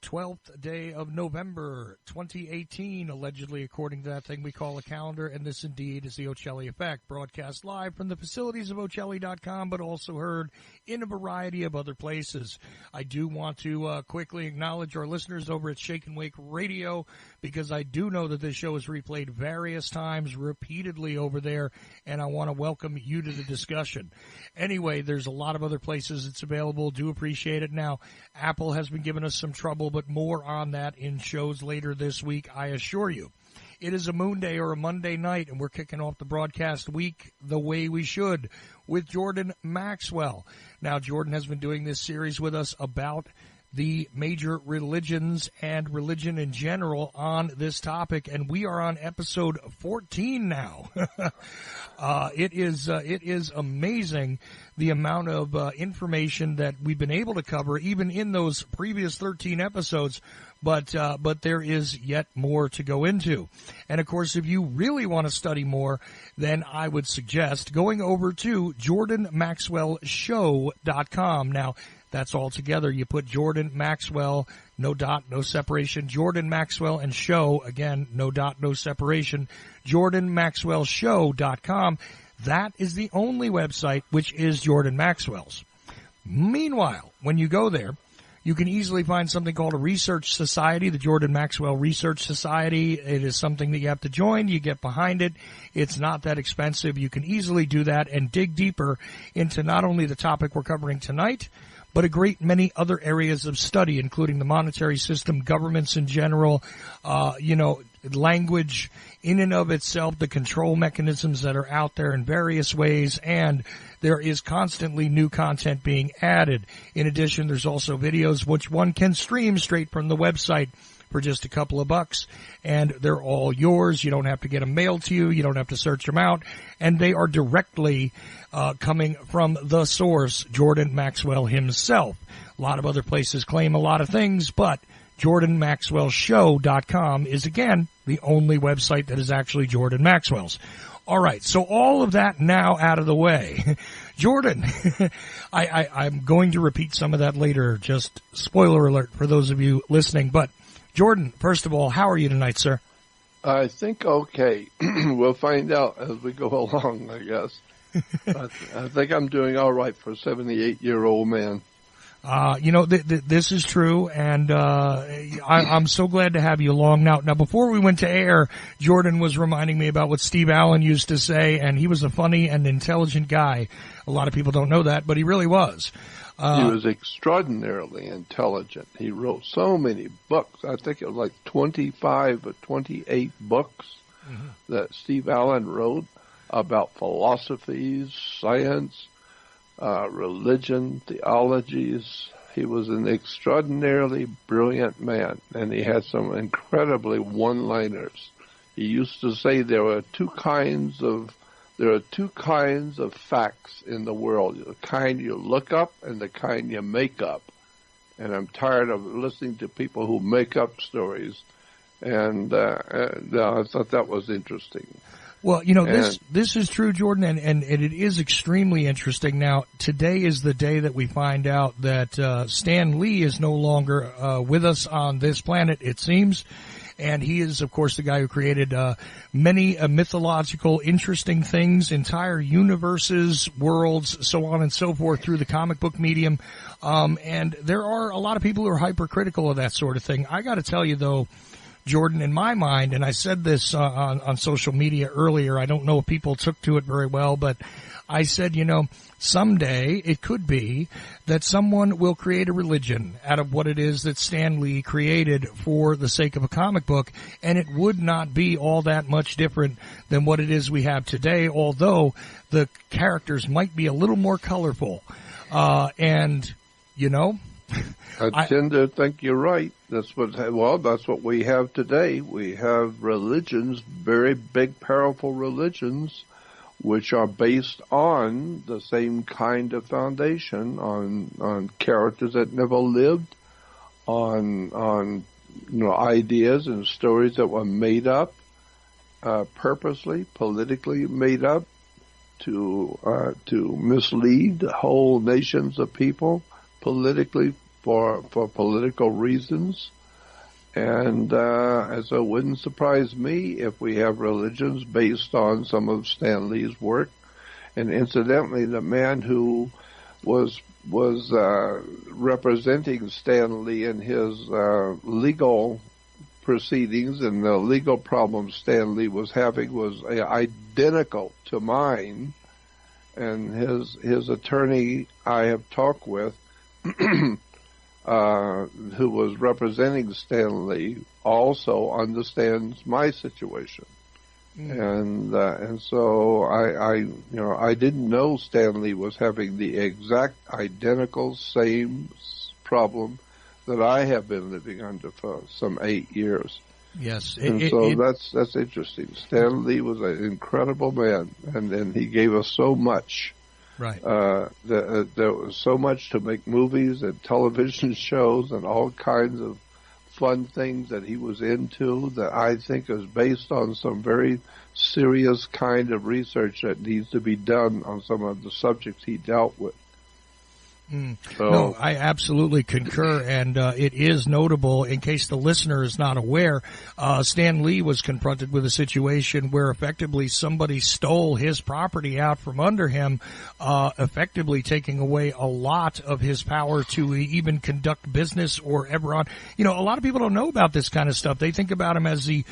12th day of November, 2018, allegedly, according to that thing we call a calendar, and this indeed is the Ocelli Effect, broadcast live from the facilities of Ocelli.com, but also heard in a variety of other places. I do want to quickly acknowledge our listeners over at Shake and Wake Radio, because I do know that this show is replayed various times, repeatedly over there, and I want to welcome you to the discussion. Anyway, there's a lot of other places it's available. Do appreciate it. Now, Apple has been giving us some trouble, but more on that in shows later this week, I assure you. It is a Moon Day or a Monday night, and we're kicking off the broadcast week the way we should with Jordan Maxwell. Now, Jordan has been doing this series with us about the major religions and religion in general on this topic, and we are on episode 14 now. It is amazing the amount of information that we've been able to cover, even in those previous 13 episodes. But there is yet more to go into. And of course, if you really want to study more, then I would suggest going over to JordanMaxwellShow.com. Now, that's all together. You put Jordan Maxwell, no dot, no separation, Jordan Maxwell and Show, again, no dot, no separation, JordanMaxwellShow.com. That is the only website which is Jordan Maxwell's. Meanwhile, when you go there, you can easily find something called a research society, the Jordan Maxwell Research Society. It is something that you have to join. You get behind it. It's not that expensive. You can easily do that and dig deeper into not only the topic we're covering tonight, but a great many other areas of study, including the monetary system, governments in general, language in and of itself, the control mechanisms that are out there in various ways, and there is constantly new content being added. In addition, there's also videos which one can stream straight from the website for just a couple of bucks, and they're all yours. You don't have to get them mailed to you. You don't have to search them out, and they are directly coming from the source, Jordan Maxwell himself. A lot of other places claim a lot of things, but JordanMaxwellShow.com is, again, the only website that is actually Jordan Maxwell's. All right, so all of that now out of the way. Jordan, I'm going to repeat some of that later, just spoiler alert for those of you listening. But, Jordan, first of all, how are you tonight, sir? I think okay. We'll find out as we go along, I guess. I think I'm doing all right for a 78-year-old man. This is true, and I'm so glad to have you along. Now, before we went to air, Jordan was reminding me about what Steve Allen used to say, and he was a funny and intelligent guy. A lot of people don't know that, but he really was. He was extraordinarily intelligent. He wrote so many books. I think it was like 25 or 28 books that Steve Allen wrote about philosophies, science, religion, theologies. He was an extraordinarily brilliant man, and he had some incredibly one-liners. He used to say there are two kinds of facts in the world: the kind you look up and the kind you make up. And I'm tired of listening to people who make up stories. And I thought that was interesting. Well, this is true, Jordan, and it is extremely interesting. Now, today is the day that we find out that Stan Lee is no longer with us on this planet, it seems. And he is, of course, the guy who created many mythological, interesting things, entire universes, worlds, so on and so forth through the comic book medium. And there are a lot of people who are hypercritical of that sort of thing. I got to tell you, though, Jordan, in my mind, and I said this on social media earlier, I don't know if people took to it very well, but I said, someday it could be that someone will create a religion out of what it is that Stan Lee created for the sake of a comic book, and it would not be all that much different than what it is we have today, although the characters might be a little more colorful. I tend to think you're right. That's what we have today. We have religions, very big, powerful religions, which are based on the same kind of foundation, on characters that never lived, on ideas and stories that were made up, purposely, politically made up to mislead whole nations of people politically for political reasons. And so it wouldn't surprise me if we have religions based on some of Stan Lee's work. And incidentally, the man who was representing Stan Lee in his legal proceedings and the legal problems Stan Lee was having was identical to mine. And his attorney I have talked with, who was representing Stan Lee, also understands my situation. And so I didn't know Stan Lee was having the exact identical same problem that I have been living under for some 8 years. Yes. That's interesting. Stan Lee was an incredible man, and he gave us so much. Right. There was so much to make movies and television shows and all kinds of fun things that he was into that I think is based on some very serious kind of research that needs to be done on some of the subjects he dealt with. So, no, I absolutely concur, and it is notable, in case the listener is not aware, Stan Lee was confronted with a situation where effectively somebody stole his property out from under him, effectively taking away a lot of his power to even conduct business or ever on. A lot of people don't know about this kind of stuff. They think about him as the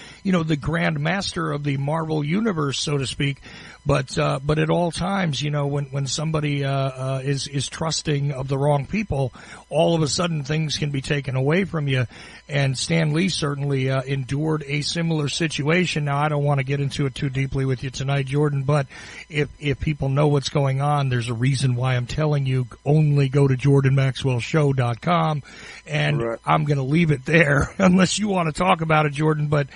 grand master of the Marvel universe, so to speak. But at all times, when somebody is trusting of the wrong people, all of a sudden things can be taken away from you. And Stan Lee certainly endured a similar situation. Now, I don't want to get into it too deeply with you tonight, Jordan, but if people know what's going on, there's a reason why I'm telling you only go to JordanMaxwellShow.com, and right. I'm going to leave it there unless you want to talk about it, Jordan, but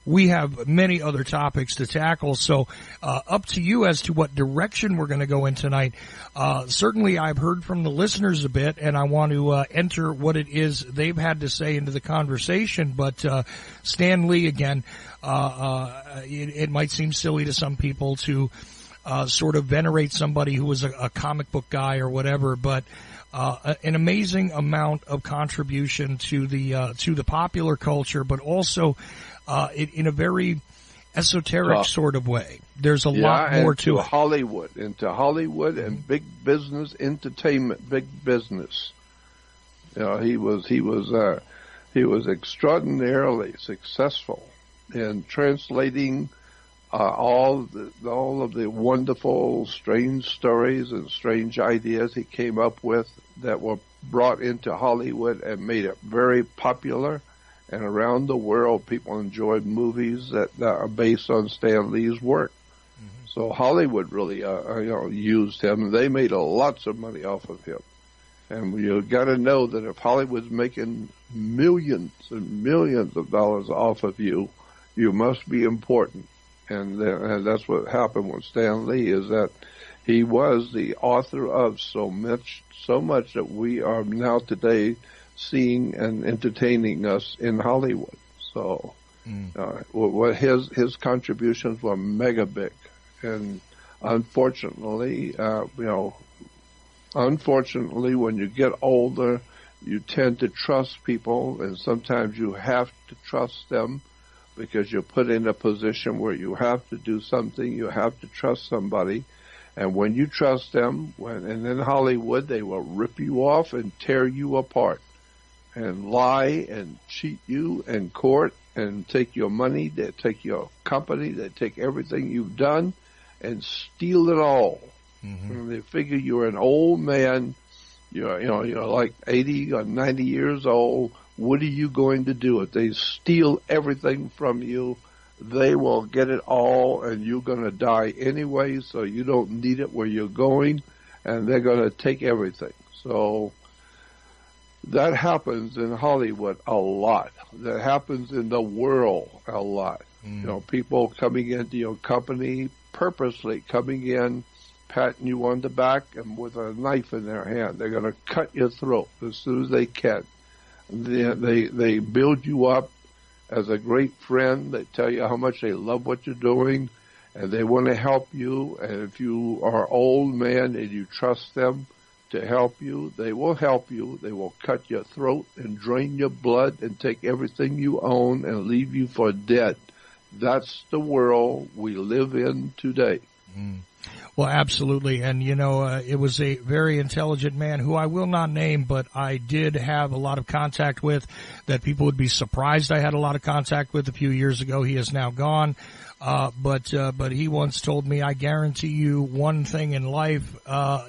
we have many other topics to tackle, so up to you as to what direction we're going to go in tonight. Certainly, I've heard from the listeners a bit, and I want to enter what it is they've had to say into the conversation. But Stan Lee, again, it might seem silly to some people to sort of venerate somebody who was a comic book guy or whatever, but an amazing amount of contribution to the popular culture, but also in a very esoteric sort of way. There's a lot more to it. Into Hollywood and big business, entertainment, big business. He was extraordinarily successful in translating all of the wonderful, strange stories and strange ideas he came up with that were brought into Hollywood and made it very popular. And around the world, people enjoyed movies that are based on Stan Lee's work. Mm-hmm. So Hollywood really, used him. They made lots of money off of him. And you got to know that if Hollywood's making millions and millions of dollars off of you, you must be important. And that's what happened with Stan Lee, is that he was the author of so much that we are now today seeing and entertaining us in Hollywood. So what his contributions were mega big. And unfortunately, when you get older, you tend to trust people, and sometimes you have to trust them because you're put in a position where you have to do something, you have to trust somebody. And when you trust them, and in Hollywood, they will rip you off and tear you apart and lie and cheat you in court and take your money, they take your company, they take everything you've done and steal it all. Mm-hmm. And they figure you're an old man, you're like 80 or 90 years old. What are you going to do? If they steal everything from you, they will get it all, and you're going to die anyway, so you don't need it where you're going, and they're going to take everything. So that happens in Hollywood a lot. That happens in the world a lot. Mm. People coming into your company, purposely coming in, patting you on the back, and with a knife in their hand. They're going to cut your throat as soon as they can. They build you up as a great friend. They tell you how much they love what you're doing, and they want to help you. And if you are an old man and you trust them, to help you. They will help you. They will cut your throat and drain your blood and take everything you own and leave you for dead. That's the world we live in today. Well, absolutely. And, it was a very intelligent man who I will not name, but I did have a lot of contact with, that people would be surprised I had a lot of contact with a few years ago. He is now gone. But he once told me, I guarantee you one thing in life,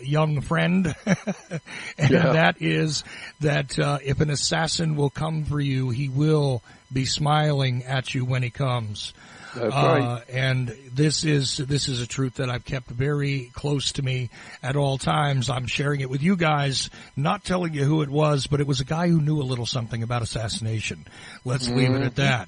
young friend, and that is that if an assassin will come for you, he will be smiling at you when he comes. That's right. And this is a truth that I've kept very close to me at all times. I'm sharing it with you guys, not telling you who it was, but it was a guy who knew a little something about assassination. Let's leave it at that.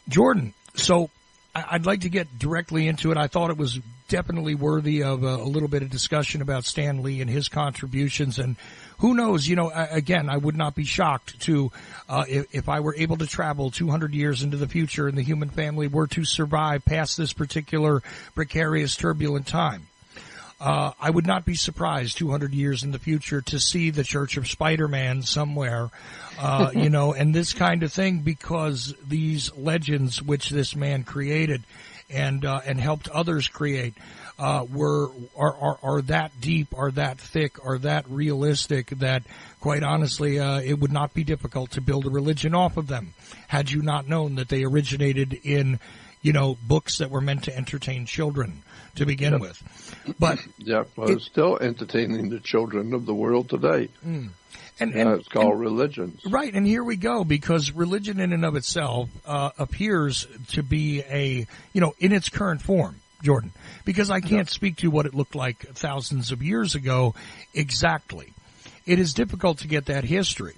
Jordan, so I'd like to get directly into it. I thought it was definitely worthy of a little bit of discussion about Stan Lee and his contributions. And who knows, again, I would not be shocked to, if I were able to travel 200 years into the future and the human family were to survive past this particular precarious, turbulent time. I would not be surprised 200 years in the future to see the Church of Spider-Man somewhere, and this kind of thing, because these legends which this man created and helped others create, are that deep, are that thick, are that realistic that, quite honestly, it would not be difficult to build a religion off of them had you not known that they originated in, books that were meant to entertain children to begin with. But it's still entertaining the children of the world today. And it's called religions. Right, and here we go, because religion in and of itself appears to be in its current form, Jordan, because I can't speak to what it looked like thousands of years ago exactly. It is difficult to get that history.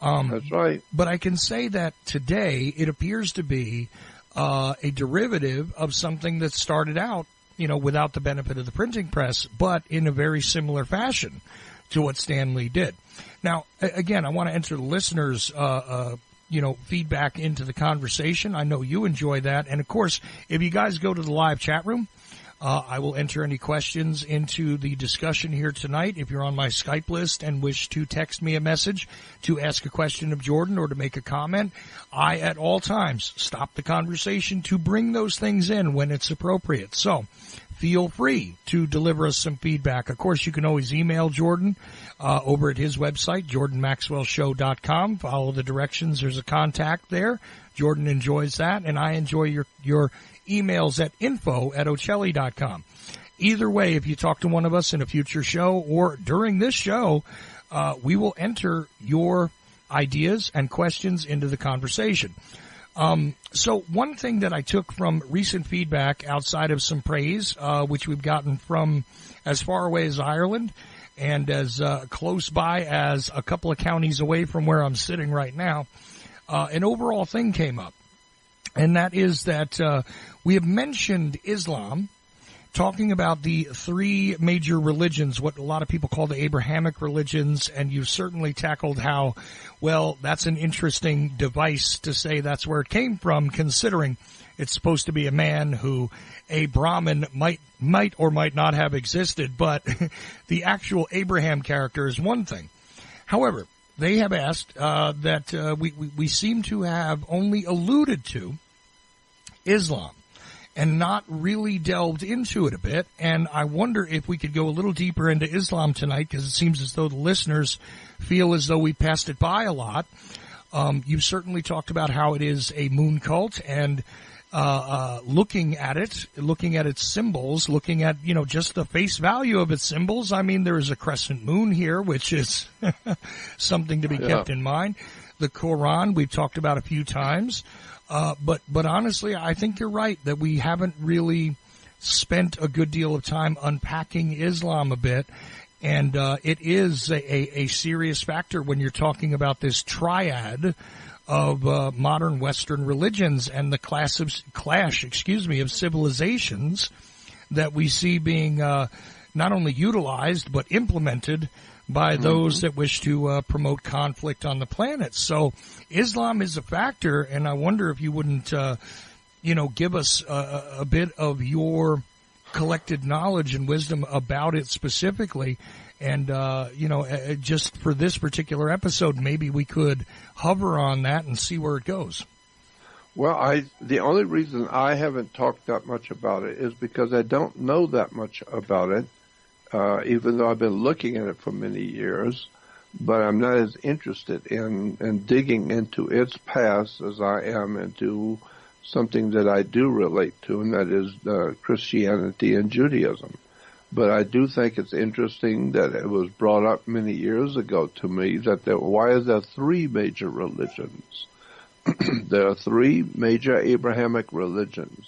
That's right. But I can say that today it appears to be a derivative of something that started out, without the benefit of the printing press, but in a very similar fashion to what Stan Lee did. Now, again, I want to enter the listeners' feedback into the conversation. I know you enjoy that. And, of course, if you guys go to the live chat room, I will enter any questions into the discussion here tonight. If you're on my Skype list and wish to text me a message to ask a question of Jordan or to make a comment, I, at all times, stop the conversation to bring those things in when it's appropriate. So feel free to deliver us some feedback. Of course, you can always email Jordan over at his website, jordanmaxwellshow.com. Follow the directions. There's a contact there. Jordan enjoys that, and I enjoy your emails at info@ocelli.com. Either way, if you talk to one of us in a future show or during this show, we will enter your ideas and questions into the conversation. So one thing that I took from recent feedback outside of some praise, which we've gotten from as far away as Ireland and as close by as a couple of counties away from where I'm sitting right now, an overall thing came up. And that is that we have mentioned Islam, talking about the three major religions, what a lot of people call the Abrahamic religions, and you've certainly tackled how, well, that's an interesting device to say that's where it came from, considering it's supposed to be a man who a Brahmin might or might not have existed, but the actual Abraham character is one thing. However, they have asked that we seem to have only alluded to Islam and not really delved into it a bit. And I wonder if we could go a little deeper into Islam tonight, because it seems as though the listeners feel as though we passed it by a lot. You've certainly talked about how it is a moon cult, and looking at its symbols, looking at, just the face value of its symbols. I mean, there is a crescent moon here, which is something to be kept in mind. The Quran, we've talked about a few times. But honestly, I think you're right that we haven't really spent a good deal of time unpacking Islam a bit. And it is a serious factor when you're talking about this triad of modern Western religions and the clash of civilizations that we see being not only utilized but implemented by those that wish to promote conflict on the planet. So Islam is a factor, and I wonder if you wouldn't, give us a bit of your collected knowledge and wisdom about it specifically, And, just for this particular episode, maybe we could hover on that and see where it goes. Well, the only reason I haven't talked that much about it is because I don't know that much about it, even though I've been looking at it for many years. But I'm not as interested in digging into its past as I am into something that I do relate to, and that is Christianity and Judaism. But I do think it's interesting that it was brought up many years ago to me that why are there three major religions? There are three major Abrahamic religions.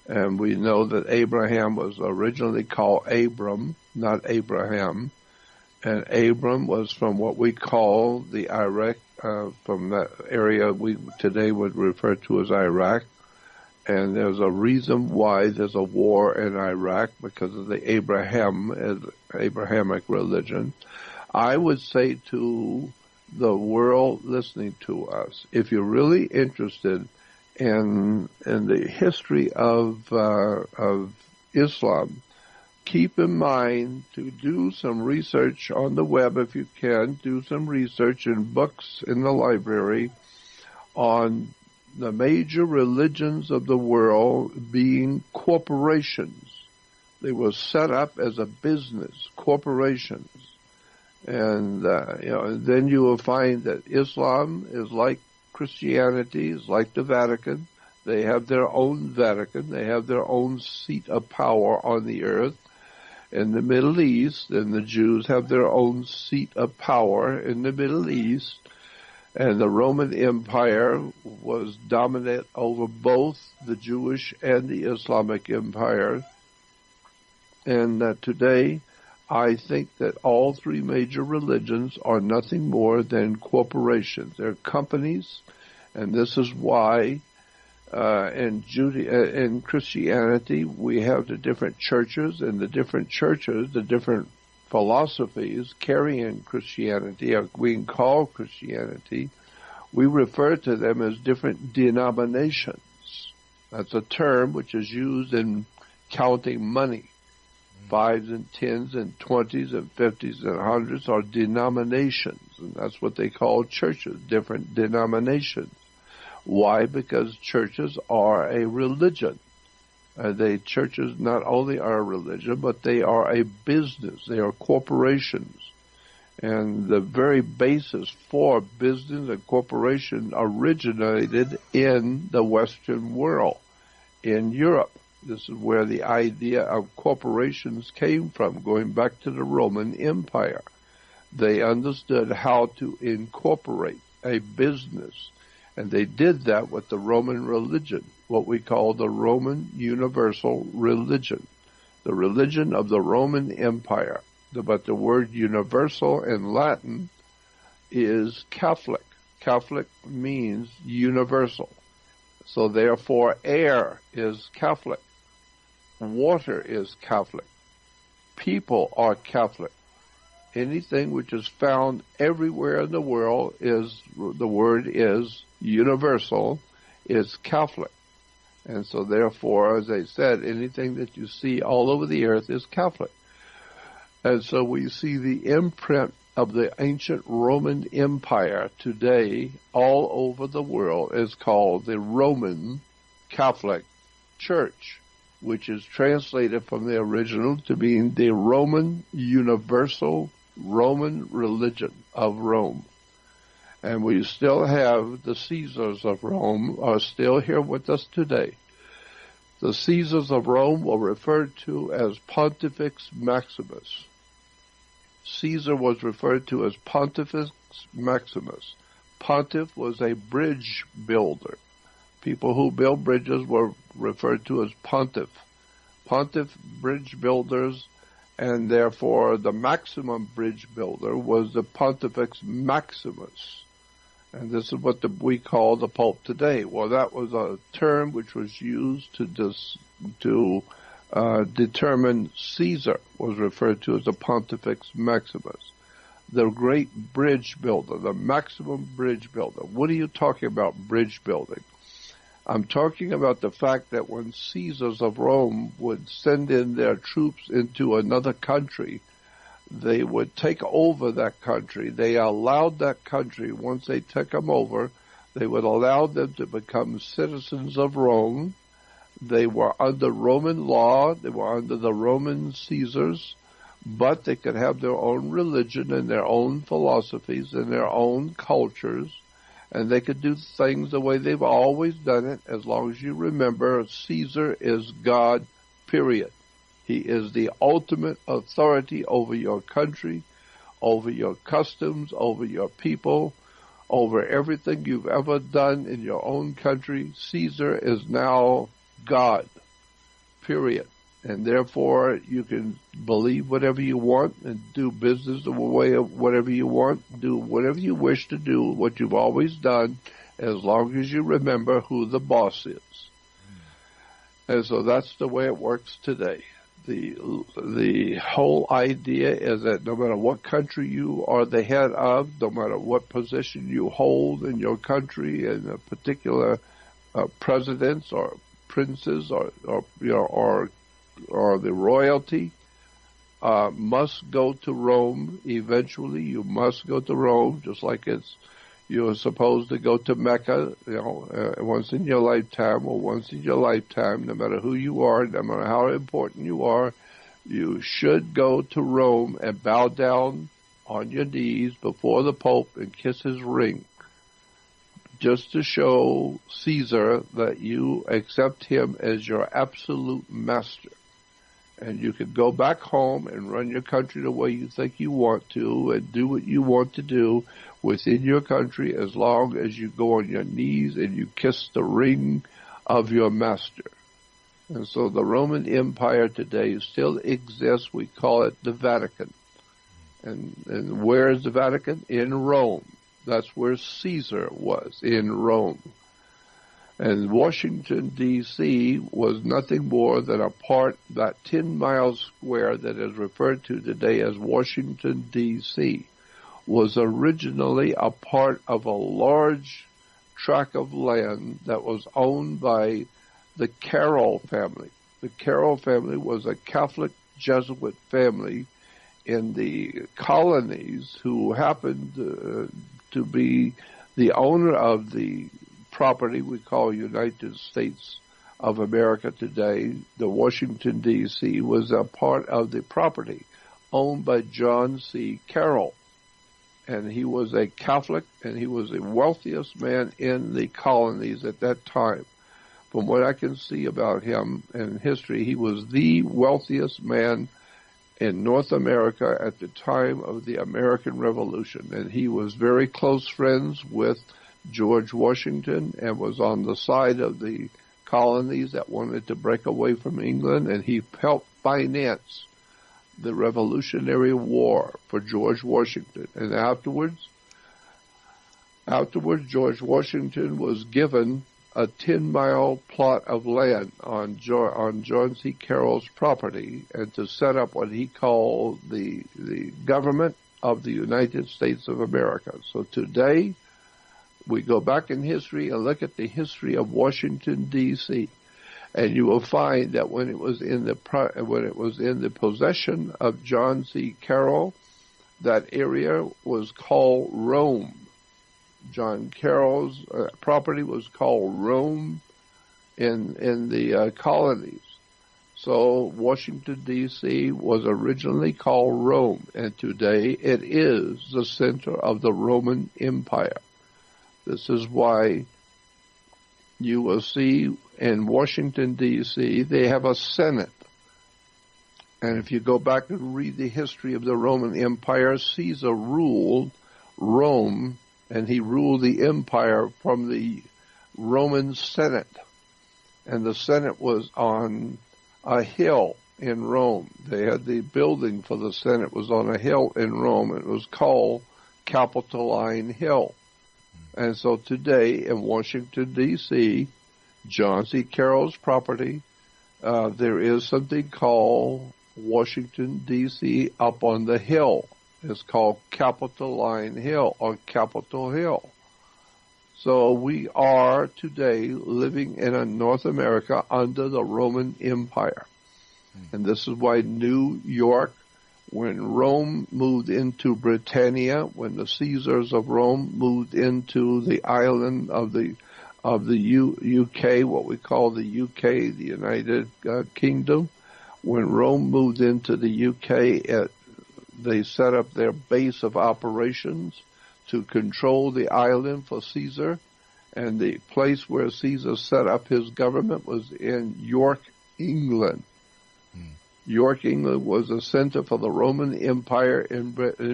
And we know that Abraham was originally called Abram, not Abraham. And Abram was from what we call the Iraq, from that area we today would refer to as Iraq. And there's a reason why there's a war in Iraq, because of the Abrahamic religion. I would say to the world listening to us, if you're really interested in the history of Islam, keep in mind to do some research on the web if you can. Do some research in books in the library on the major religions of the world being corporations. They were set up as a business, corporations. And, then you will find that Islam is like Christianity, is like the Vatican. They have their own Vatican. They have their own seat of power on the earth. In the Middle East, and the Jews have their own seat of power in the Middle East. And the Roman Empire was dominant over both the Jewish and the Islamic empire. And today, I think that all three major religions are nothing more than corporations. They're companies, and this is why in Christianity we have the different churches, and the different churches, the different philosophies carrying Christianity, or being called Christianity, we refer to them as different denominations. That's a term which is used in counting money. 5s and 10s and 20s and 50s and 100s are denominations, and that's what they call churches, different denominations. Why? Because churches are a religion. Churches not only are a religion, but they are a business. They are corporations. And the very basis for business and corporation originated in the Western world, in Europe. This is where the idea of corporations came from, going back to the Roman Empire. They understood how to incorporate a business, and they did that with the Roman religion, what we call the Roman universal religion, the religion of the Roman Empire. But the word universal in Latin is Catholic. Catholic means universal. So therefore, air is Catholic. Water is Catholic. People are Catholic. Anything which is found everywhere in the world the word is universal, is Catholic. And so therefore, as I said, anything that you see all over the earth is Catholic. And so we see the imprint of the ancient Roman Empire today all over the world is called the Roman Catholic Church, which is translated from the original to mean the Roman Universal Roman Religion of Rome. And we still have the Caesars of Rome are still here with us today. The Caesars of Rome were referred to as Pontifex Maximus. Caesar was referred to as Pontifex Maximus. Pontiff was a bridge builder. People who build bridges were referred to as pontiff. Pontiff bridge builders, and therefore the maximum bridge builder was the Pontifex Maximus. And this is what we call the Pope today. Well, that was a term which was used to determine Caesar, was referred to as the Pontifex Maximus. The great bridge builder, the maximum bridge builder. What are you talking about, bridge building? I'm talking about the fact that when Caesars of Rome would send in their troops into another country, they would take over that country. They allowed that country, once they took them over, they would allow them to become citizens of Rome. They were under Roman law. They were under the Roman Caesars, but they could have their own religion and their own philosophies and their own cultures, and they could do things the way they've always done it, as long as you remember Caesar is God, period. He is the ultimate authority over your country, over your customs, over your people, over everything you've ever done in your own country. Caesar is now God, period. And therefore, you can believe whatever you want and do business the way of whatever you want, do whatever you wish to do, what you've always done, as long as you remember who the boss is. And so that's the way it works today. The whole idea is that no matter what country you are the head of, no matter what position you hold in your country, and a particular presidents or princes or the royalty must go to Rome eventually. You must go to Rome, just like you're supposed to go to Mecca, once in your lifetime, no matter who you are, no matter how important you are, you should go to Rome and bow down on your knees before the Pope and kiss his ring, just to show Caesar that you accept him as your absolute master. And you can go back home and run your country the way you think you want to and do what you want to do within your country, as long as you go on your knees and you kiss the ring of your master. And so the Roman Empire today still exists. We call it the Vatican. And where is the Vatican? In Rome. That's where Caesar was, in Rome. And Washington, D.C. was nothing more than a part, that 10 miles square that is referred to today as Washington, D.C., was originally a part of a large tract of land that was owned by the Carroll family. The Carroll family was a Catholic Jesuit family in the colonies who happened to be the owner of the property we call United States of America today. The Washington, D.C. was a part of the property owned by John C. Carroll. And he was a Catholic, and he was the wealthiest man in the colonies at that time. From what I can see about him in history, he was the wealthiest man in North America at the time of the American Revolution. And he was very close friends with George Washington and was on the side of the colonies that wanted to break away from England, and he helped finance the Revolutionary War for George Washington. And afterwards, George Washington was given a 10-mile plot of land on John C. Carroll's property, and to set up what he called the government of the United States of America. So today, we go back in history and look at the history of Washington, D.C., and you will find that when it was in the possession of John C. Carroll, that area was called Rome. John Carroll's property was called Rome in the colonies. So Washington, D.C. was originally called Rome, and today it is the center of the Roman Empire. This is why you will see in Washington, D.C., they have a Senate. And if you go back and read the history of the Roman Empire, Caesar ruled Rome, and he ruled the empire from the Roman Senate. And the Senate was on a hill in Rome. They had the building for the Senate was on a hill in Rome. It was called Capitoline Hill. And so today in Washington, D.C., John C. Carroll's property, there is something called Washington, D.C. up on the hill. It's called Capitoline Hill or Capitol Hill. So we are today living in a North America under the Roman Empire. And this is why New York, When Rome moved into Britannia, when the Caesars of Rome moved into the island of the UK, what we call the UK, the United Kingdom, when Rome moved into the UK, they set up their base of operations to control the island for Caesar, and the place where Caesar set up his government was in York, England. York, England was a center for the Roman Empire in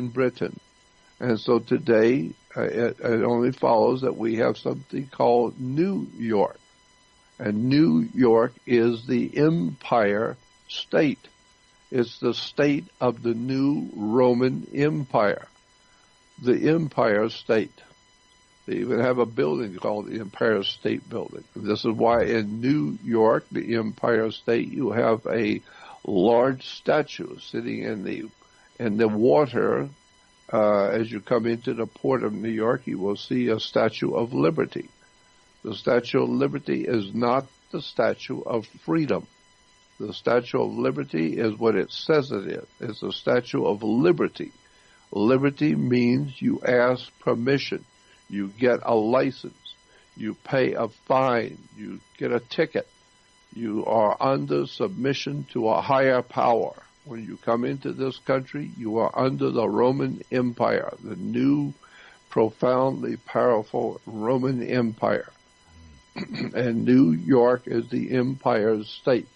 Britain. And so today, it only follows that we have something called New York. And New York is the empire state. It's the state of the new Roman Empire, the Empire State. They even have a building called the Empire State Building. This is why in New York, the Empire State, you have a large statue sitting in the water. As you come into the port of New York, you will see a Statue of Liberty. The Statue of Liberty is not the Statue of Freedom. The Statue of Liberty is what it says it is. It's a Statue of Liberty. Liberty means you ask permission. You get a license. You pay a fine. You get a ticket. You are under submission to a higher power. When you come into this country, you are under the Roman Empire, the new, profoundly powerful Roman Empire. And New York is the Empire State,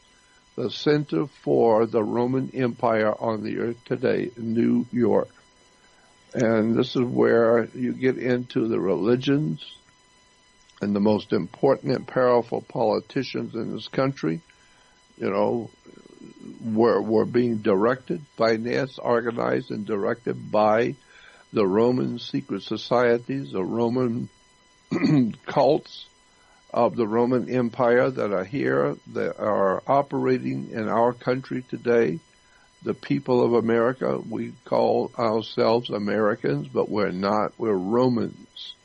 the center for the Roman Empire on the earth today, New York. And this is where you get into the religions and the most important and powerful politicians in this country, were being directed, financed, organized, and directed by the Roman secret societies, the Roman cults of the Roman Empire that are here, that are operating in our country today. The people of America, we call ourselves Americans, but we're not. We're Romans.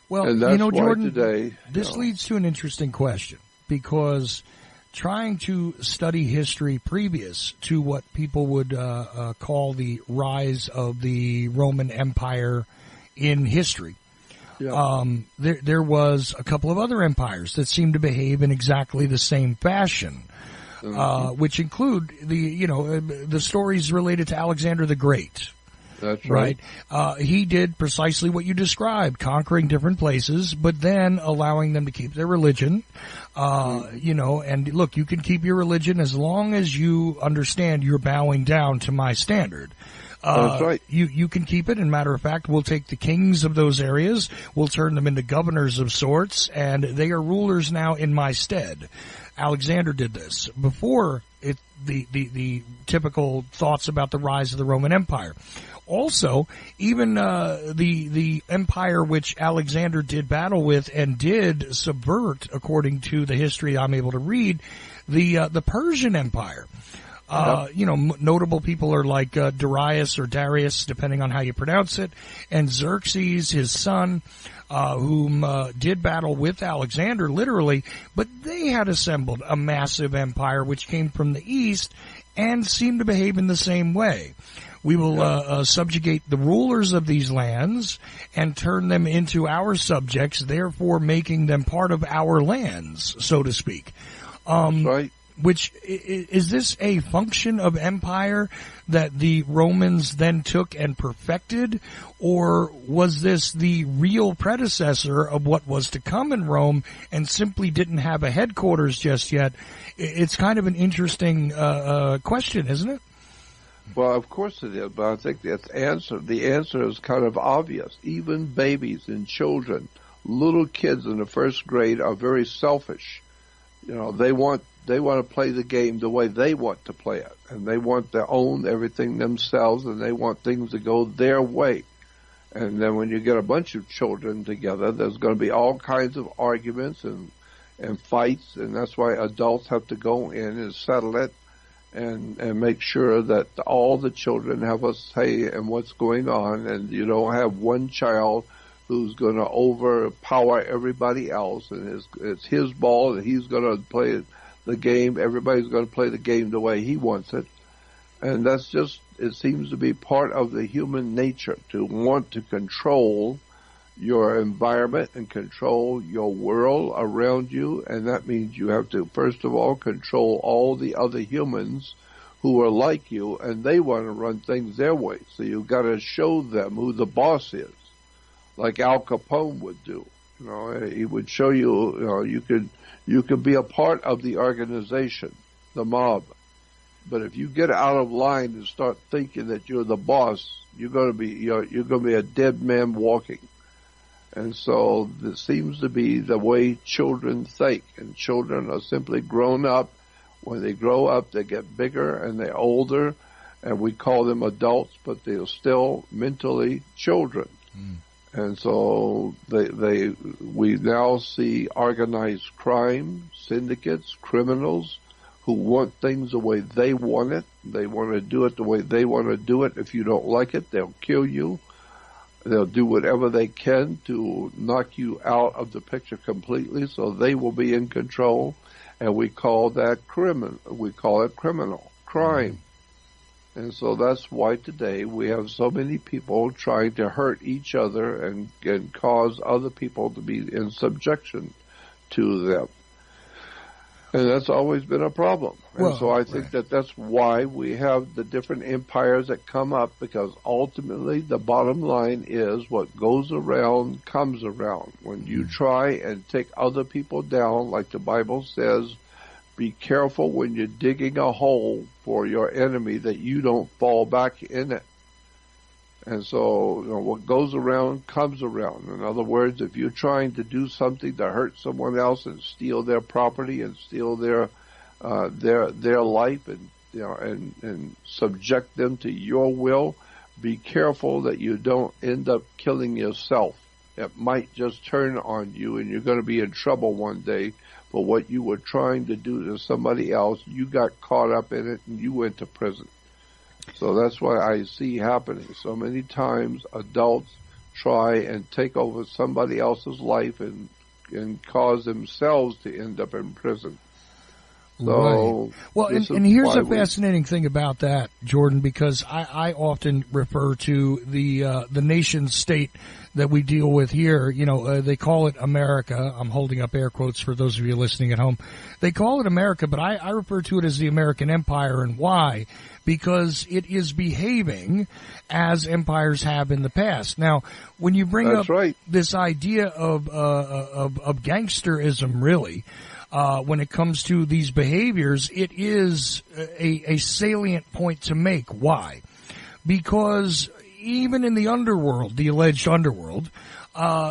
Well, and that's Jordan, today, this leads to an interesting question, because trying to study history previous to what people would call the rise of the Roman Empire in history, there was a couple of other empires that seemed to behave in exactly the same fashion. Which include the stories related to Alexander the Great. That's right. He did precisely what you described, conquering different places, but then allowing them to keep their religion. And look, you can keep your religion as long as you understand you're bowing down to my standard. That's right. You can keep it. And matter of fact, we'll take the kings of those areas, we'll turn them into governors of sorts, and they are rulers now in my stead. Alexander did this before the typical thoughts about the rise of the Roman Empire. Also, even the empire which Alexander did battle with and did subvert, according to the history I'm able to read, the Persian Empire. Notable people are like Darius or Darius, depending on how you pronounce it, and Xerxes, his son, whom did battle with Alexander, literally, but they had assembled a massive empire which came from the east and seemed to behave in the same way. We will subjugate the rulers of these lands and turn them into our subjects, therefore making them part of our lands, so to speak. Right. Which, is this a function of empire that the Romans then took and perfected, or was this the real predecessor of what was to come in Rome and simply didn't have a headquarters just yet? It's kind of an interesting question, isn't it? Well, of course it is, but I think the answer is kind of obvious. Even babies and children, little kids in the first grade, are very selfish. They want to play the game the way they want to play it, and they want to own everything themselves, and they want things to go their way. And then when you get a bunch of children together, there's going to be all kinds of arguments and fights, and that's why adults have to go in and settle it and make sure that all the children have a say in what's going on, and you don't have one child who's going to overpower everybody else, and it's his ball, and he's going to play the game. Everybody's going to play the game the way he wants it. And that's just, it seems to be part of the human nature to want to control your environment and control your world around you. And that means you have to, first of all, control all the other humans who are like you, and they want to run things their way. So you've got to show them who the boss is, like Al Capone would do. You know, he would show you, you know, you could be a part of the organization, the mob. But if you get out of line and start thinking that you're the boss, you're going to be a dead man walking. And so this seems to be the way children think, and children are simply grown up. When they grow up, they get bigger and they're older, and we call them adults, but they're still mentally children. Mm. And so we now see organized crime, syndicates, criminals who want things the way they want it. They want to do it the way they want to do it. If you don't like it, they'll kill you. They'll do whatever they can to knock you out of the picture completely, so they will be in control. And we call that criminal. We call it criminal crime. And so that's why today we have so many people trying to hurt each other and cause other people to be in subjection to them. And that's always been a problem. And so I think that that's why we have the different empires that come up, because ultimately the bottom line is what goes around comes around. When you try and take other people down, like the Bible says, be careful when you're digging a hole for your enemy that you don't fall back in it. And so, you know, what goes around comes around. In other words, if you're trying to do something to hurt someone else and steal their property and steal their life and, you know, and subject them to your will, be careful that you don't end up killing yourself. It might just turn on you, and you're going to be in trouble one day for what you were trying to do to somebody else. You got caught up in it and you went to prison. So that's what I see happening. So many times adults try and take over somebody else's life and cause themselves to end up in prison. So, right. Well, and here's a fascinating thing about that, Jordan, because I often refer to the nation state that we deal with here. You know, they call it America. I'm holding up air quotes for those of you listening at home. They call it America, but I refer to it as the American Empire. And why? Because it is behaving as empires have in the past. Now, when you bring up this idea of gangsterism, really, when it comes to these behaviors, it is a salient point to make. Why? Because even in the underworld, the alleged underworld,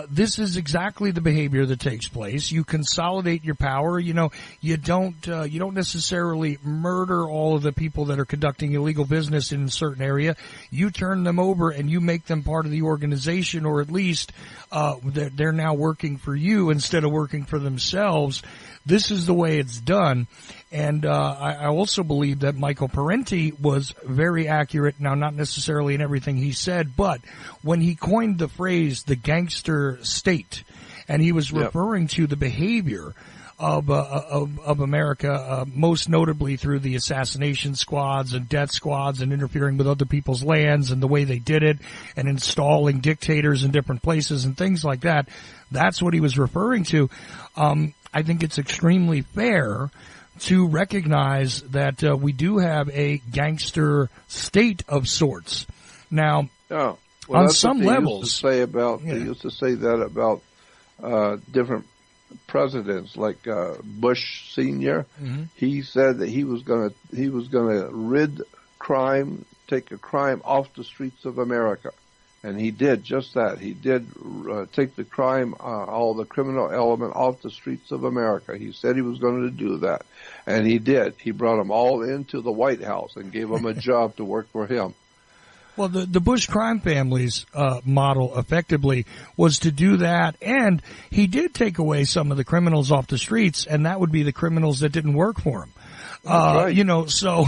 this is exactly the behavior that takes place. You consolidate your power. You know, you don't necessarily murder all of the people that are conducting illegal business in a certain area. You turn them over and you make them part of the organization, or at least they're now working for you instead of working for themselves. This is the way it's done. And I also believe that Michael Parenti was very accurate, now not necessarily in everything he said, but when he coined the phrase the gangster state, and he was referring to the behavior of America, most notably through the assassination squads and death squads and interfering with other people's lands and the way they did it and installing dictators in different places and things like that. That's what he was referring to. I think it's extremely fair to recognize that we do have a gangster state of sorts. Now, on some levels, they used to say that about different presidents, like Bush Sr. Mm-hmm. He said that he was going to rid crime, take a crime off the streets of America. And he did just that. He did take the crime, all the criminal element off the streets of America. He said he was going to do that. And he did. He brought them all into the White House and gave them a job to work for him. Well, the Bush crime family's model effectively was to do that, and he did take away some of the criminals off the streets, and that would be the criminals that didn't work for him. Right. You know, so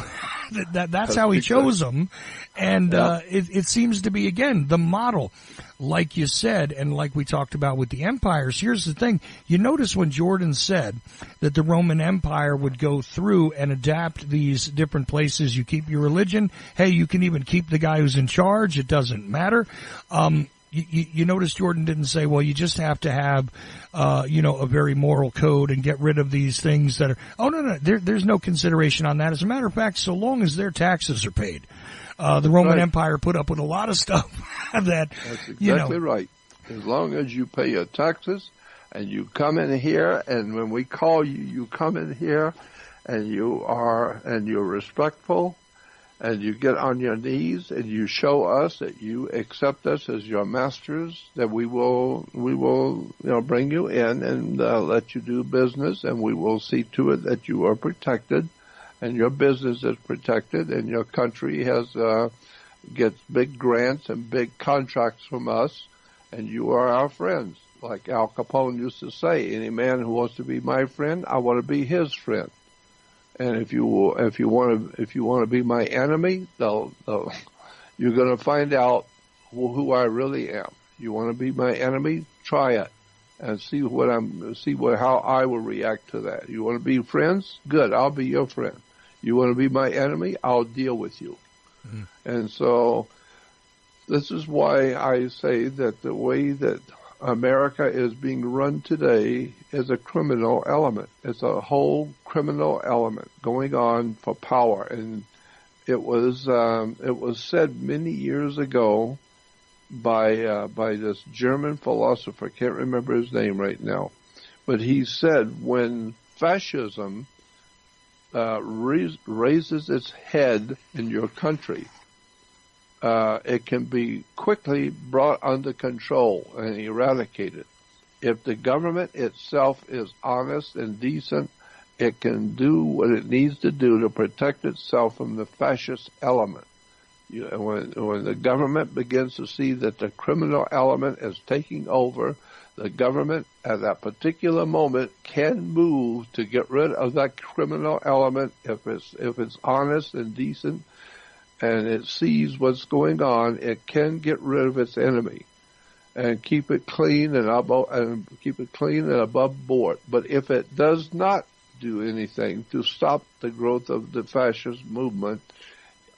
That's how he chose them. And it seems to be, again, the model. Like you said, and like we talked about with the empires, here's the thing. You notice when Jordan said that the Roman Empire would go through and adapt these different places. You keep your religion. Hey, you can even keep the guy who's in charge. It doesn't matter. You notice Jordan didn't say, well, you just have to have, a very moral code and get rid of these things that are, no. There's no consideration on that. As a matter of fact, so long as their taxes are paid. The Roman Empire put up with a lot of stuff that, That's exactly right. As long as you pay your taxes and you come in here, and when we call you, you come in here and you're respectful, and you get on your knees and you show us that you accept us as your masters, that we will bring you in and let you do business, and we will see to it that you are protected and your business is protected, and your country gets big grants and big contracts from us, and you are our friends. Like Al Capone used to say, any man who wants to be my friend, I want to be his friend. And if you want to be my enemy, you're going to find out who I really am. You want to be my enemy? Try it, and see how I will react to that. You want to be friends? Good, I'll be your friend. You want to be my enemy? I'll deal with you. Mm-hmm. And so, this is why I say that the way that America is being run today is a criminal element. It's a whole criminal element going on for power. And it was said many years ago by this German philosopher, can't remember his name right now, but he said when fascism raises its head in your country, it can be quickly brought under control and eradicated. If the government itself is honest and decent, it can do what it needs to do to protect itself from the fascist element. When the government begins to see that the criminal element is taking over, the government at that particular moment can move to get rid of that criminal element if it's honest and decent, and it sees what's going on. It can get rid of its enemy and keep it clean and above board. But if it does not do anything to stop the growth of the fascist movement,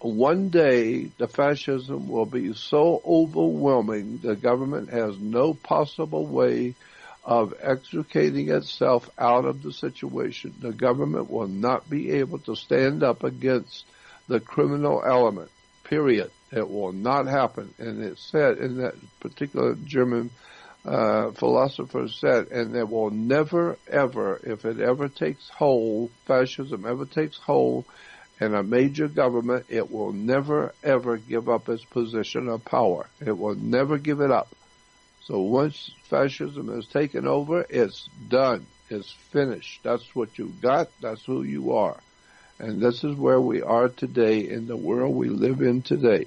one day the fascism will be so overwhelming the government has no possible way of extricating itself out of the situation. The government will not be able to stand up against the criminal element, period. It will not happen. And it said, in that particular German philosopher said, and it will never, ever, if it ever takes hold, fascism ever takes hold in a major government, it will never, ever give up its position of power. It will never give it up. So once fascism is taken over, it's done. It's finished. That's what you got. That's who you are. And this is where we are today in the world we live in today.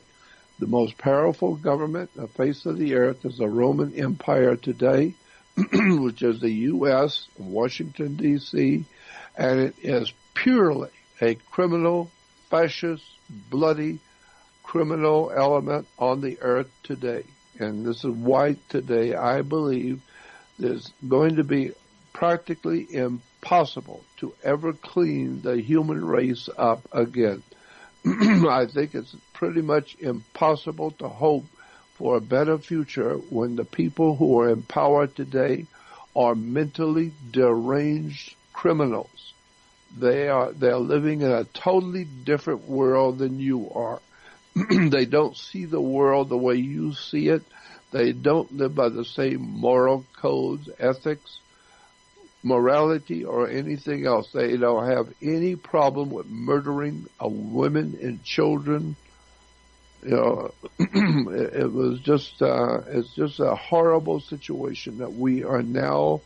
The most powerful government on the face of the earth is the Roman Empire today, which is the U.S., Washington, D.C., and it is purely a criminal, fascist, bloody, criminal element on the earth today. And this is why today I believe there's going to be practically impossible to ever clean the human race up again. I think it's pretty much impossible to hope for a better future when the people who are in power today are mentally deranged criminals. They're living in a totally different world than you are. They don't see the world the way you see it. They don't live by the same moral codes, ethics, morality, or anything else. They don't have any problem with murdering women and children. It's just a horrible situation that we are now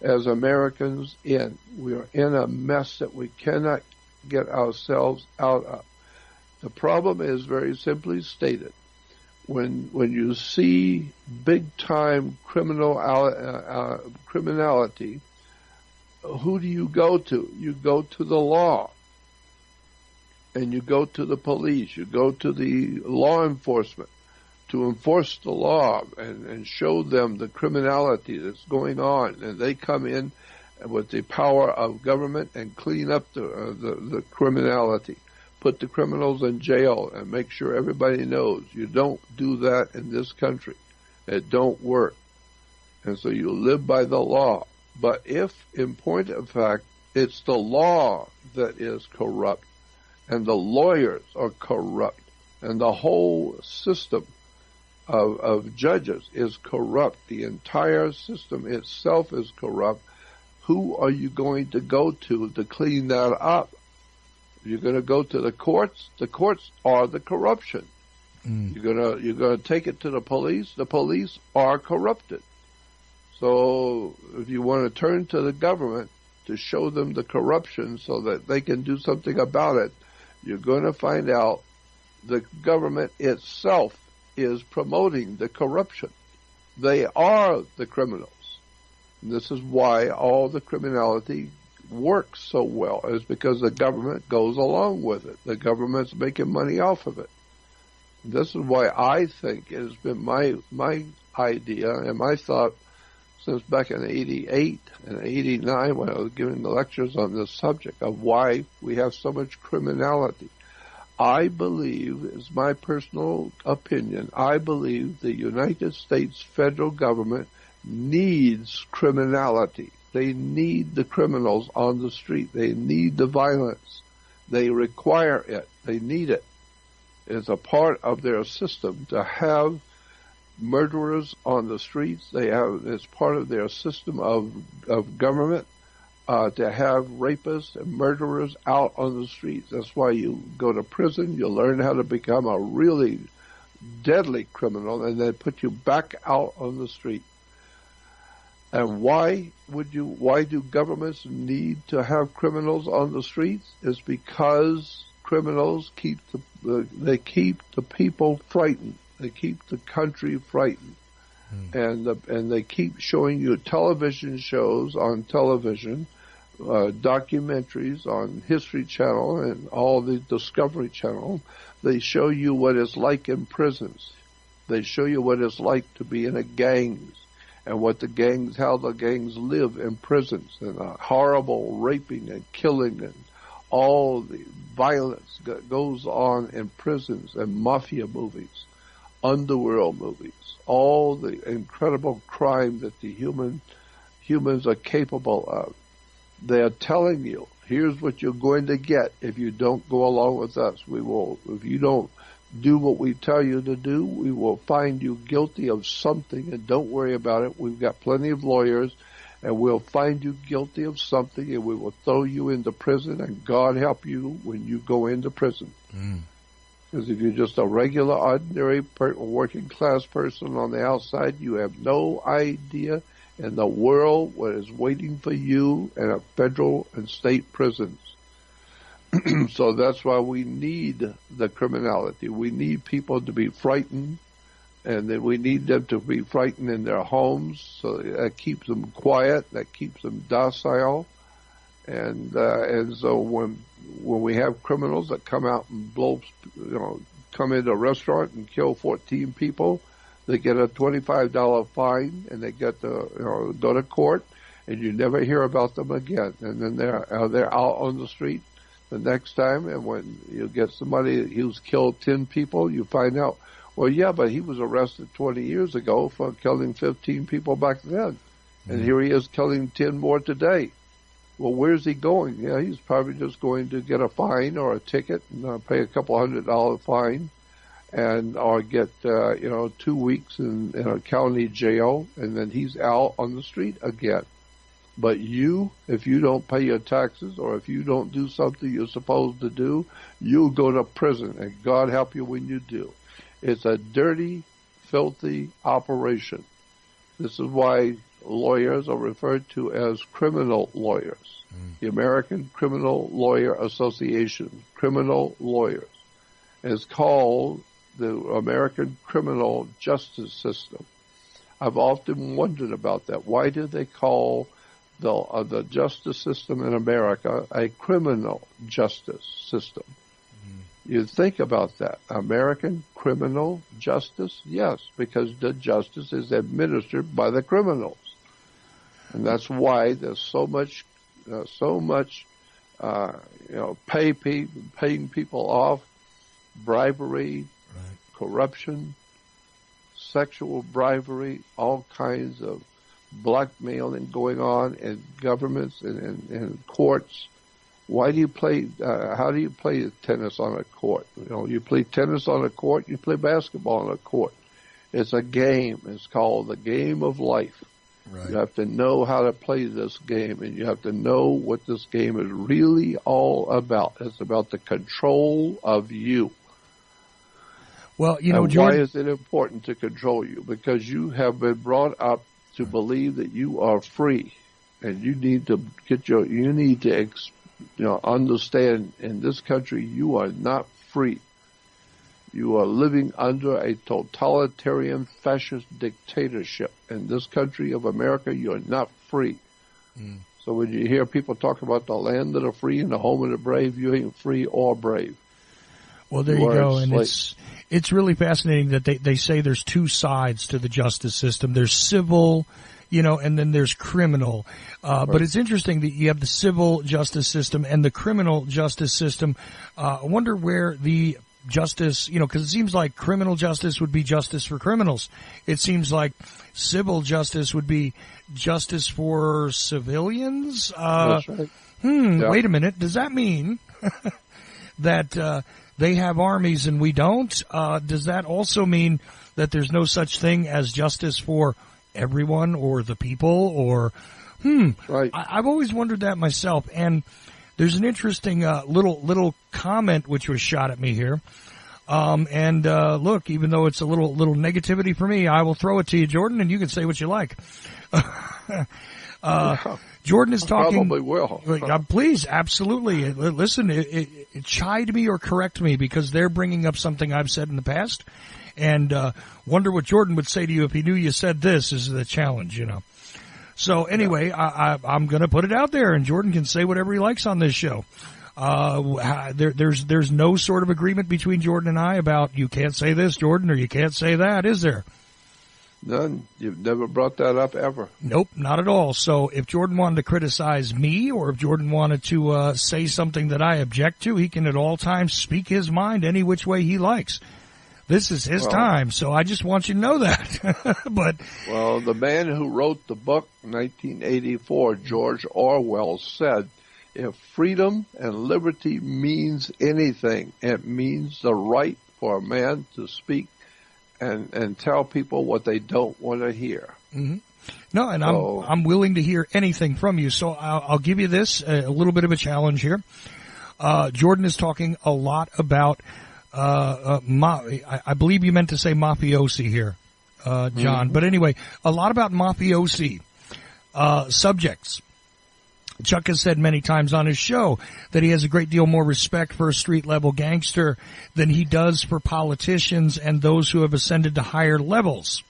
as Americans in. We are in a mess that we cannot get ourselves out of. The problem is very simply stated. When you see big-time criminality, who do you go to? You go to the law. and you go to the police, you go to the law enforcement to enforce the law and show them the criminality that's going on, and they come in with the power of government and clean up the criminality, put the criminals in jail, and make sure everybody knows you don't do that in this country. It don't work. And so you live by the law. But if, in point of fact, it's the law that is corrupt, and the lawyers are corrupt, and the whole system of judges is corrupt, the entire system itself is corrupt, who are you going to go to clean that up? You're going to go to the courts. The courts are the corruption. You're gonna take it to the police. The police are corrupted. So if you want to turn to the government to show them the corruption so that they can do something about it, you're going to find out the government itself is promoting the corruption. They are the criminals. And this is why all the criminality works so well, is because the government goes along with it. The government's making money off of it. This is why I think it has been my idea and my thought since back in 88 and 89 when I was giving the lectures on this subject of why we have so much criminality. I believe, is my personal opinion, I believe the United States federal government needs criminality. They need the criminals on the street. They need the violence. They require it. They need it. It's a part of their system to have murderers on the streets. It's part of their system of government to have rapists and murderers out on the streets. That's why you go to prison. You learn how to become a really deadly criminal, and they put you back out on the street. And why do governments need to have criminals on the streets? It's because criminals keep the people frightened. They keep the country frightened. And they keep showing you television shows on television, documentaries on History Channel and all the Discovery Channel. They show you what it's like in prisons. They show you what it's like to be in a gangs, and how the gangs live in prisons, and horrible raping and killing and all the violence that goes on in prisons, and mafia movies, underworld movies, all the incredible crime that the humans are capable of. They are telling you, here's what you're going to get if you don't go along with us. If you don't do what we tell you to do, we will find you guilty of something, and don't worry about it. We've got plenty of lawyers, and we'll find you guilty of something, and we will throw you into prison, and God help you when you go into prison. Because if you're just a regular, ordinary, working-class person on the outside, you have no idea in the world what is waiting for you in a federal and state prisons. So that's why we need the criminality. We need people to be frightened, and then we need them to be frightened in their homes. So that keeps them quiet, that keeps them docile, and so when we have criminals that come out and come into a restaurant and kill 14 people, they get a $25 fine, and they get to go to court, and you never hear about them again. And then they're out on the street the next time, and when you get somebody who's killed 10 people, you find out, well, yeah, but he was arrested 20 years ago for killing 15 people back then. And here he is killing 10 more today. Well, where's he going? Yeah, he's probably just going to get a fine or a ticket and pay a couple $100 fine, or get 2 weeks in a county jail, and then he's out on the street again. But if you don't pay your taxes, or if you don't do something you're supposed to do, you'll go to prison, and God help you when you do. It's a dirty, filthy operation. This is why lawyers are referred to as criminal lawyers. The American Criminal Lawyer Association, criminal lawyers, is called the American criminal justice system. I've often wondered about that. Why do they call the justice system in America a criminal justice system? You think about that. American criminal justice? Yes, because the justice is administered by the criminals. And that's why there's so much, paying people off, bribery, right, corruption, sexual bribery, all kinds of blackmailing going on in governments and in courts. Why do you play, how do you play tennis on a court? You play tennis on a court, you play basketball on a court. It's a game. It's called the game of life. Right. You have to know how to play this game, and you have to know what this game is really all about. It's about the control of you. Well, and Jordan, why is it important to control you? Because you have been brought up to believe that you are free, and you need to understand in this country you are not free. You are living under a totalitarian fascist dictatorship. In this country of America, you are not free. Mm. So when you hear people talk about the land of the free and the home of the brave, you ain't free or brave. Well, there you go. And it's really fascinating that they say there's two sides to the justice system. There's civil, and then there's criminal. Right. But it's interesting that you have the civil justice system and the criminal justice system. I wonder where the justice, because it seems like criminal justice would be justice for criminals. It seems like civil justice would be justice for civilians. That's right. Yeah. Wait a minute. Does that mean that they have armies and we don't? Does that also mean that there's no such thing as justice for everyone or the people? Or right. I've always wondered that myself. And there's an interesting little comment which was shot at me here. Look, even though it's a little negativity for me, I will throw it to you, Jordan, and you can say what you like. Jordan is talking. Probably will. Please, absolutely. Listen, it chide me or correct me, because they're bringing up something I've said in the past, and wonder what Jordan would say to you if he knew you said this. Is the challenge, So anyway, I'm going to put it out there, and Jordan can say whatever he likes on this show. There's no sort of agreement between Jordan and I about you can't say this, Jordan, or you can't say that, is there? None. You've never brought that up ever. Nope, not at all. So if Jordan wanted to criticize me, or if Jordan wanted to say something that I object to, he can at all times speak his mind any which way he likes. This is his time, so I just want you to know that. Well, the man who wrote the book, 1984, George Orwell, said, if freedom and liberty means anything, it means the right for a man to speak and tell people what they don't want to hear. Mm-hmm. No, and I'm willing to hear anything from you. So I'll give you this, a little bit of a challenge here. Jordan is talking a lot about I believe you meant to say mafiosi here, John. Mm-hmm. But anyway, a lot about mafiosi subjects. Chuck has said many times on his show that he has a great deal more respect for a street-level gangster than he does for politicians and those who have ascended to higher levels.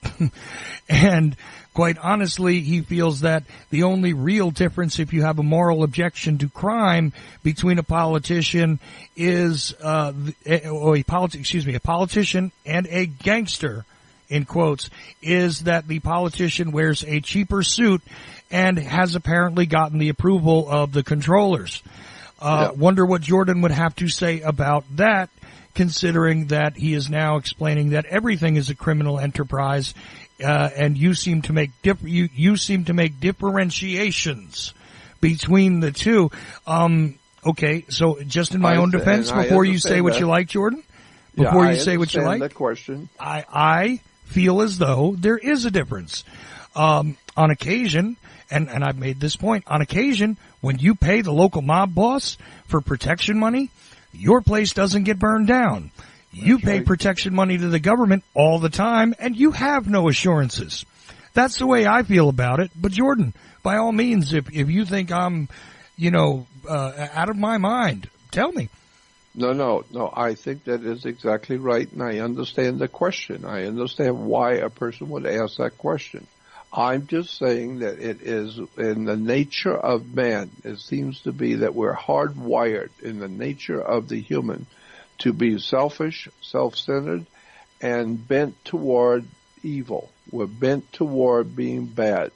And quite honestly, he feels that the only real difference, if you have a moral objection to crime, between a politician is a politician and a gangster, in quotes, is that the politician wears a cheaper suit and has apparently gotten the approval of the controllers. Wonder what Jordan would have to say about that, considering that he is now explaining that everything is a criminal enterprise, and you seem to make differentiations between the two. Okay, so just in my own defense, before you say what you like, Jordan, before you say what you like, the question. I feel as though there is a difference. On occasion, and I've made this point, on occasion, when you pay the local mob boss for protection money, your place doesn't get burned down. You pay protection money to the government all the time, and you have no assurances. That's the way I feel about it. But Jordan, by all means, if you think I'm, out of my mind, tell me. No. I think that is exactly right, and I understand the question. I understand why a person would ask that question. I'm just saying that it is in the nature of man. It seems to be that we're hardwired in the nature of the human to be selfish, self-centered, and bent toward evil. We're bent toward being bad.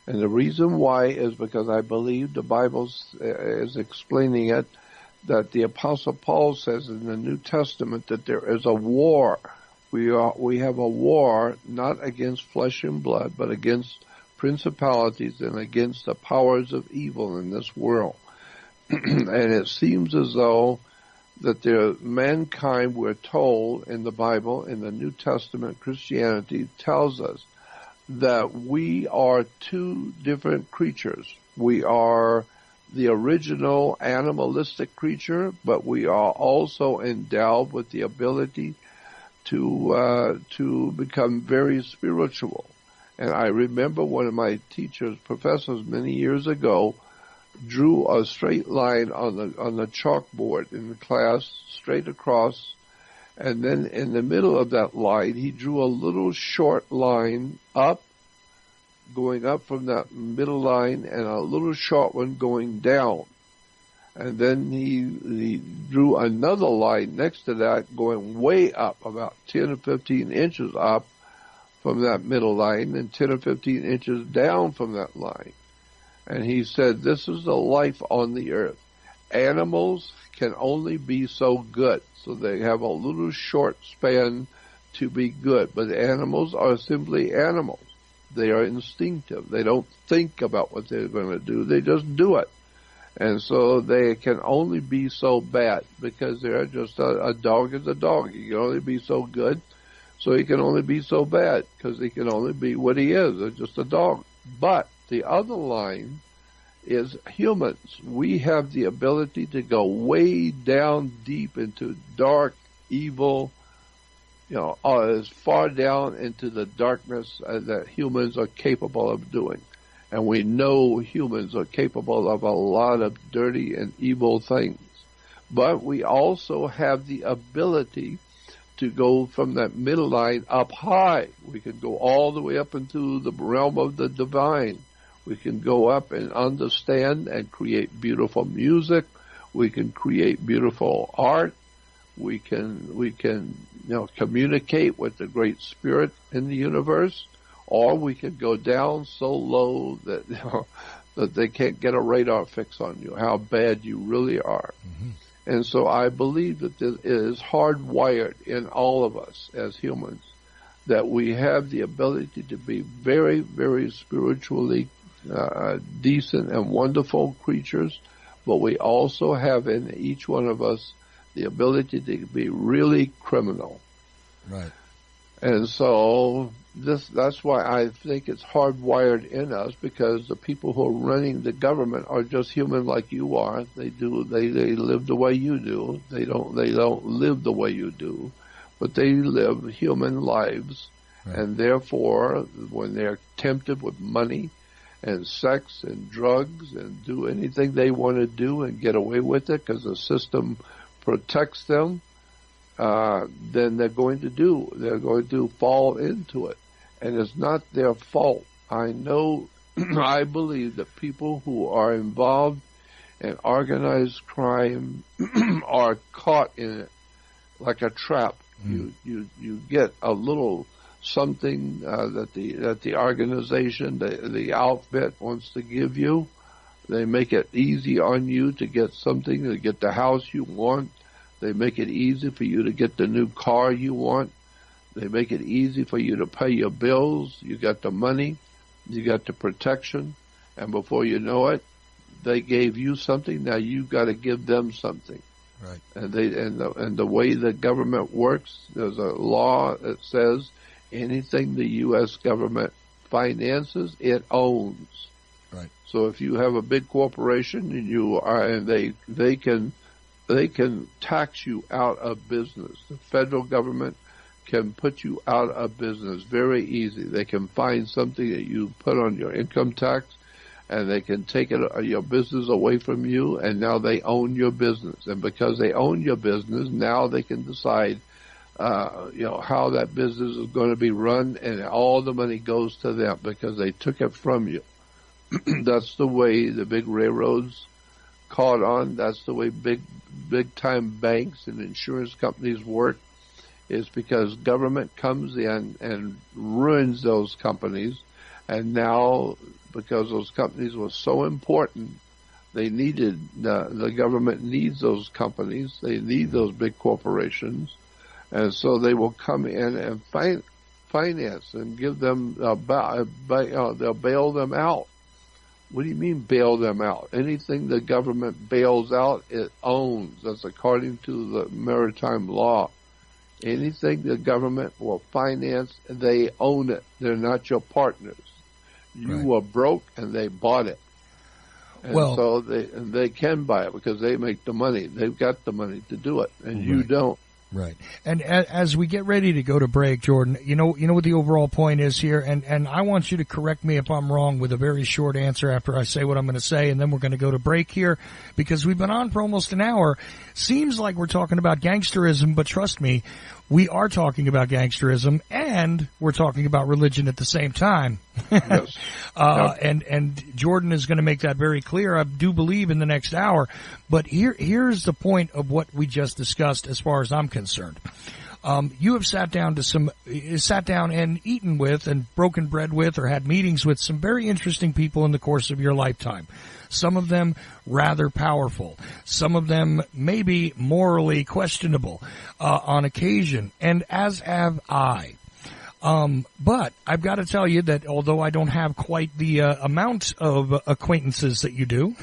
And the reason why is because I believe the Bible is explaining it, that the Apostle Paul says in the New Testament that there is a war. We have a war not against flesh and blood, but against principalities and against the powers of evil in this world. And it seems as though that mankind, we're told in the Bible, in the New Testament, Christianity tells us that we are two different creatures. We are the original animalistic creature, but we are also endowed with the ability to become very spiritual. And I remember one of my professors many years ago, drew a straight line on the chalkboard in the class, straight across, and then in the middle of that line, he drew a little short line up, going up from that middle line, and a little short one going down. And then he drew another line next to that, going way up, about 10 or 15 inches up from that middle line, and 10 or 15 inches down from that line. And he said, this is the life on the earth. Animals can only be so good. So they have a little short span to be good. But animals are simply animals. They are instinctive. They don't think about what they're going to do. They just do it. And so they can only be so bad because they're just a dog is a dog. He can only be so good. So he can only be so bad because he can only be what he is, just a dog. But the other line is humans. We have the ability to go way down deep into dark, evil, as far down into the darkness that humans are capable of doing. And we know humans are capable of a lot of dirty and evil things. But we also have the ability to go from that middle line up high. We can go all the way up into the realm of the divine. We can go up and understand and create beautiful music. We can create beautiful art. We can communicate with the Great Spirit in the universe, or we can go down so low that that they can't get a radar fix on you, how bad you really are. Mm-hmm. And so I believe that this is hardwired in all of us as humans, that we have the ability to be very, very spiritually decent and wonderful creatures, but we also have in each one of us the ability to be really criminal. Right. And so that's why I think it's hardwired in us, because the people who are running the government are just human like you are. They live the way you do. They don't live the way you do, but they live human lives. Right. And therefore, when they're tempted with money and sex and drugs and do anything they want to do and get away with it because the system protects them, then they're going to fall into it. And it's not their fault. I know, I believe that people who are involved in organized crime are caught in it like a trap. Mm. You get a little something that the organization, the outfit wants to give you. They make it easy on you to get something, to get the house you want. They make it easy for you to get the new car you want. They make it easy for you to pay your bills. You got the money, you got the protection, and before you know it, they gave you something. Now you got to give them something. Right. And the way the government works, there's a law that says anything the U.S. government finances, it owns. Right. So if you have a big corporation and they can tax you out of business. The federal government can put you out of business very easy. They can find something that you put on your income tax, and they can take your business away from you, and now they own your business. And because they own your business, now they can decide how that business is going to be run, and all the money goes to them because they took it from you. That's the way the big railroads caught on. That's the way big time banks and insurance companies work, is because government comes in and ruins those companies. And now, because those companies were so important, they needed, the government needs those companies. They need those big corporations. And so they will come in and finance and give them, they'll bail them out. What do you mean bail them out? Anything the government bails out, it owns. That's according to the maritime law. Anything the government will finance, they own it. They're not your partners. You were broke and they bought it. And so they can buy it because they make the money. They've got the money to do it, and you don't. Right. And as we get ready to go to break, Jordan, you know what the overall point is here, and I want you to correct me if I'm wrong with a very short answer after I say what I'm going to say, and then we're going to go to break here because we've been on for almost an hour. Seems like we're talking about gangsterism, but trust me, we are talking about gangsterism and we're talking about religion at the same time. Yes. And Jordan is going to make that very clear, I do believe, in the next hour. But here's the point of what we just discussed as far as I'm concerned. You have sat down and eaten with and broken bread with or had meetings with some very interesting people in the course of your lifetime. Some of them rather powerful. Some of them maybe morally questionable on occasion, and as have I. But I've got to tell you that although I don't have quite the amount of acquaintances that you do,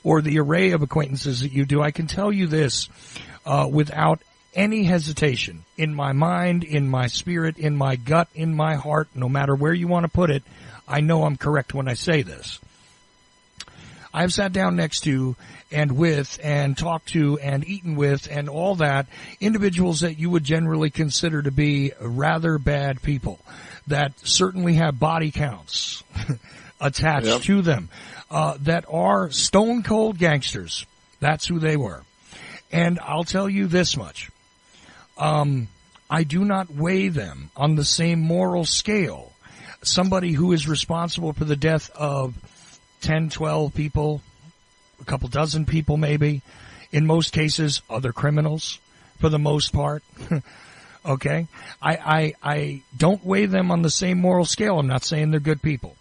or the array of acquaintances that you do, I can tell you this without any hesitation. In my mind, in my spirit, in my gut, in my heart, no matter where you want to put it, I know I'm correct when I say this. I've sat down next to and with and talked to and eaten with and all that individuals that you would generally consider to be rather bad people that certainly have body counts attached to them, that are stone cold gangsters. That's who they were. And I'll tell you this much. I do not weigh them on the same moral scale. Somebody who is responsible for the death of 10, 12 people, a couple dozen people maybe, in most cases other criminals for the most part. Okay? I don't weigh them on the same moral scale. I'm not saying they're good people.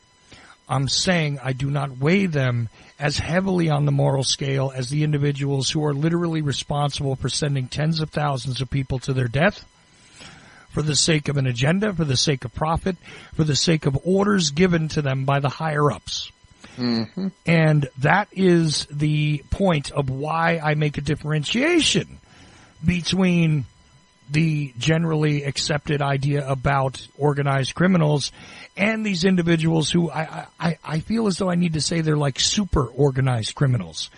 I'm saying I do not weigh them as heavily on the moral scale as the individuals who are literally responsible for sending tens of thousands of people to their death for the sake of an agenda, for the sake of profit, for the sake of orders given to them by the higher-ups. Mm-hmm. And that is the point of why I make a differentiation between the generally accepted idea about organized criminals and these individuals who I feel as though I need to say they're like super organized criminals.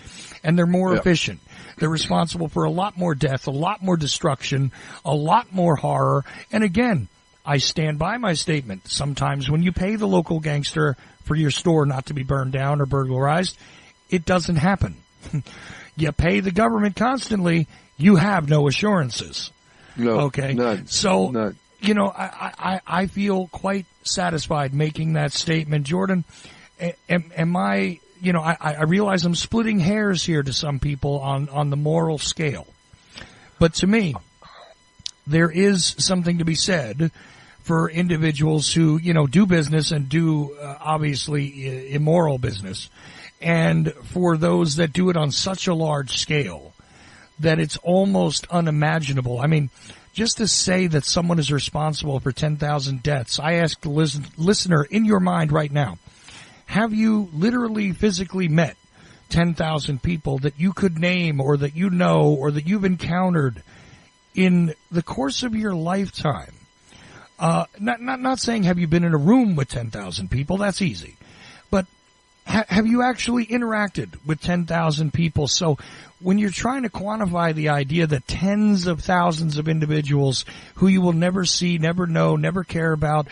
And they're more efficient. They're responsible for a lot more death, a lot more destruction, a lot more horror. And again, I stand by my statement. Sometimes when you pay the local gangster for your store not to be burned down or burglarized, it doesn't happen. You pay the government constantly, you have no assurances. No. Okay. None. So, none. You know, I feel quite satisfied making that statement. Jordan, am I, you know, I realize I'm splitting hairs here to some people on the moral scale. But to me, there is something to be said for individuals who, you know, do business and do obviously immoral business, and for those that do it on such a large scale that it's almost unimaginable. I mean, just to say that someone is responsible for 10,000 deaths, I ask the listener in your mind right now, have you literally physically met 10,000 people that you could name or that you know or that you've encountered in the course of your lifetime? Not saying have you been in a room with 10,000 people, that's easy. But have you actually interacted with 10,000 people? So when you're trying to quantify the idea that tens of thousands of individuals who you will never see, never know, never care about,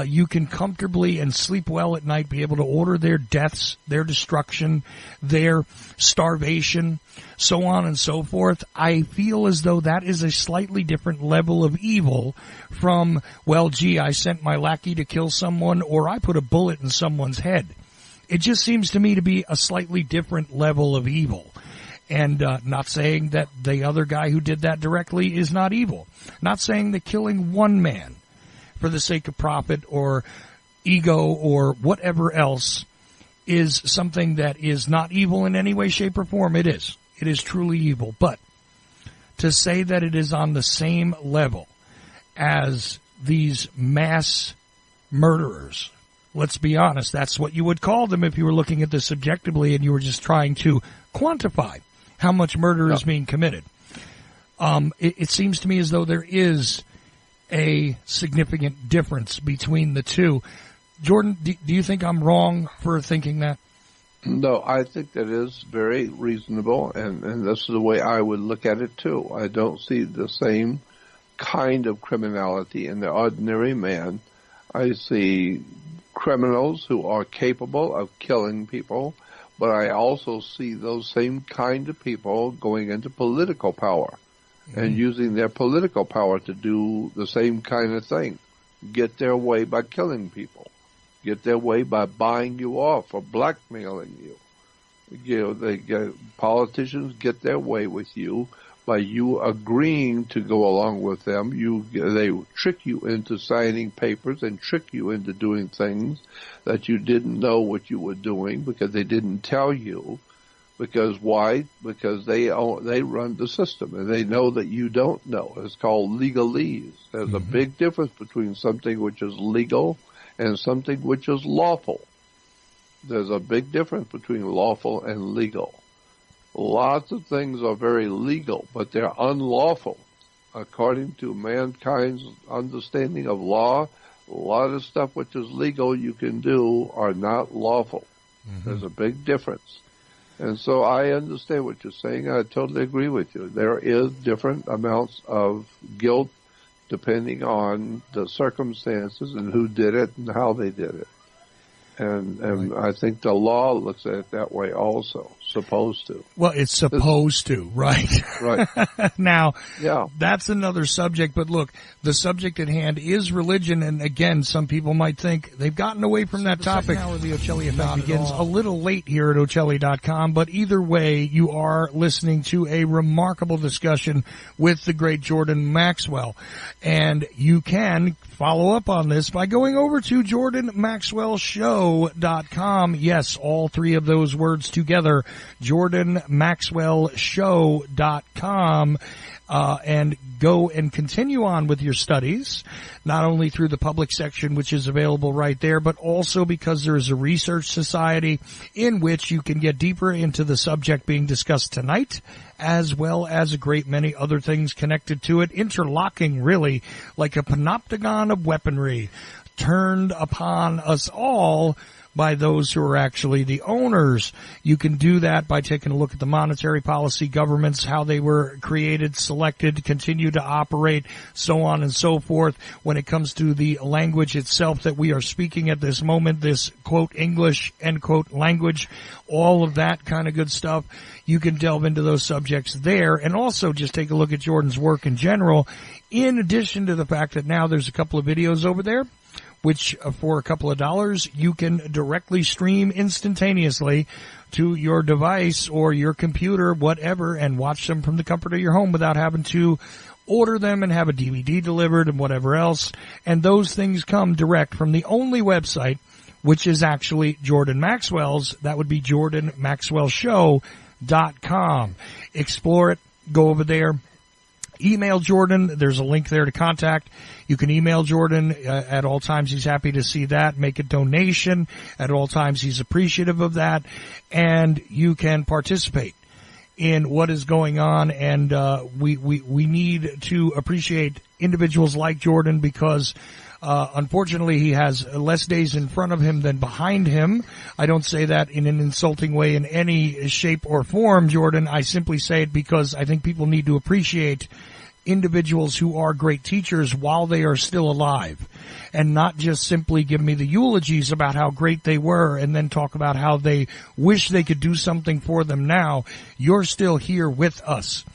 you can comfortably and sleep well at night be able to order their deaths, their destruction, their starvation, so on and so forth, I feel as though that is a slightly different level of evil from, well, gee, I sent my lackey to kill someone or I put a bullet in someone's head. It just seems to me to be a slightly different level of evil. And not saying that the other guy who did that directly is not evil. Not saying that killing one man for the sake of profit or ego or whatever else is something that is not evil in any way, shape, or form. It is. It is truly evil. But to say that it is on the same level as these mass murderers, let's be honest, that's what you would call them if you were looking at this subjectively and you were just trying to quantify how much murder is being committed. It seems to me as though there is a significant difference between the two. Jordan, do you think I'm wrong for thinking that? No, I think that is very reasonable, and this is the way I would look at it too. I don't see the same kind of criminality in the ordinary man. I see criminals who are capable of killing people, but I also see those same kind of people going into political power and using their political power to do the same kind of thing, get their way by killing people. Get their way by buying you off or blackmailing you. Politicians get their way with you by you agreeing to go along with them. They trick you into signing papers and trick you into doing things that you didn't know what you were doing because they didn't tell you. Because why? Because they run the system and they know that you don't know. It's called legalese. There's a big difference between something which is legal and something which is lawful. There's a big difference between lawful and legal. Lots of things are very legal, but they're unlawful. According to mankind's understanding of law, a lot of stuff which is legal you can do are not lawful. There's a big difference. And so I understand what you're saying. I totally agree with you. There is different amounts of guilt depending on the circumstances and who did it and how they did it. And I think the law looks at it that way also, supposed to. Well, it's supposed to, right? Right. Now, yeah, that's another subject, but look, the subject at hand is religion, and again, some people might think they've gotten away from that topic. Now the Ocelli Effect begins a little late here at Ocelli.com, but either way, you are listening to a remarkable discussion with the great Jordan Maxwell, and you can follow up on this by going over to jordanmaxwellshow.com. Yes, all three of those words together, jordanmaxwellshow.com, and go and continue on with your studies, not only through the public section, which is available right there, but also because there is a research society in which you can get deeper into the subject being discussed tonight, as well as a great many other things connected to it, interlocking really like a panopticon of weaponry turned upon us all by those who are actually the owners. You can do that by taking a look at the monetary policy, governments, how they were created, selected, continue to operate, so on and so forth. When it comes to the language itself that we are speaking at this moment, this quote English, end quote language, all of that kind of good stuff, you can delve into those subjects there, and also just take a look at Jordan's work in general, in addition to the fact that now there's a couple of videos over there which for a couple of dollars you can directly stream instantaneously to your device or your computer, whatever, and watch them from the comfort of your home without having to order them and have a DVD delivered and whatever else. And those things come direct from the only website, which is actually Jordan Maxwell's. That would be jordanmaxwellshow.com. Explore it. Go over there. Email Jordan. There's a link there to contact. You can email Jordan at all times. He's happy to see that. Make a donation at all times. He's appreciative of that. And you can participate in what is going on. And we need to appreciate individuals like Jordan because unfortunately, he has less days in front of him than behind him. I don't say that in an insulting way in any shape or form, Jordan. I simply say it because I think people need to appreciate individuals who are great teachers while they are still alive, and not just simply give me the eulogies about how great they were and then talk about how they wish they could do something for them now. You're still here with us.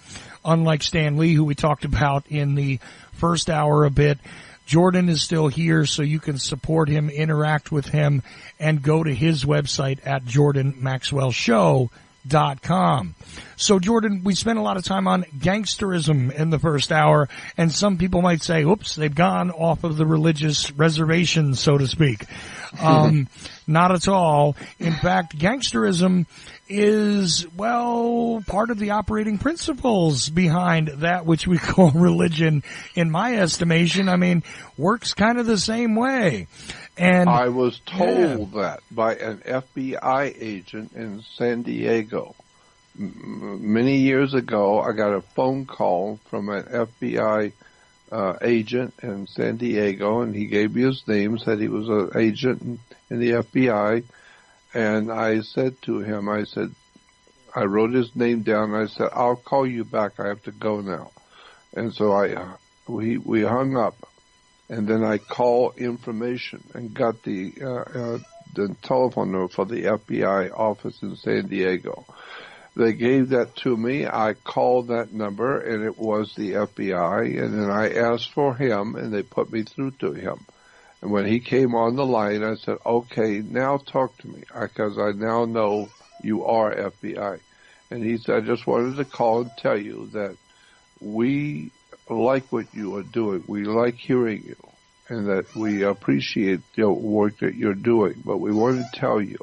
Unlike Stan Lee, who we talked about in the first hour a bit, Jordan is still here, so you can support him, interact with him, and go to his website at jordanmaxwellshow.com. USDT.com. So, Jordan, we spent a lot of time on gangsterism in the first hour, and some people might say, oops, they've gone off of the religious reservation, so to speak. Not at all. In fact, gangsterism is, well, part of the operating principles behind that which we call religion, in my estimation. I mean, works kind of the same way. And I was told that by an FBI agent in San Diego. Many years ago, I got a phone call from an FBI agent in San Diego, and he gave me his name, said he was an agent in the FBI. And I said to him, I wrote his name down, and I said, I'll call you back. I have to go now. And so we hung up. And then I called information and got the telephone number for the FBI office in San Diego. They gave that to me. I called that number, and it was the FBI. And then I asked for him, and they put me through to him. And when he came on the line, I said, okay, now talk to me, because I now know you are FBI. And he said, I just wanted to call and tell you that we like what you are doing. We like hearing you, and that we appreciate the work that you're doing. But we want to tell you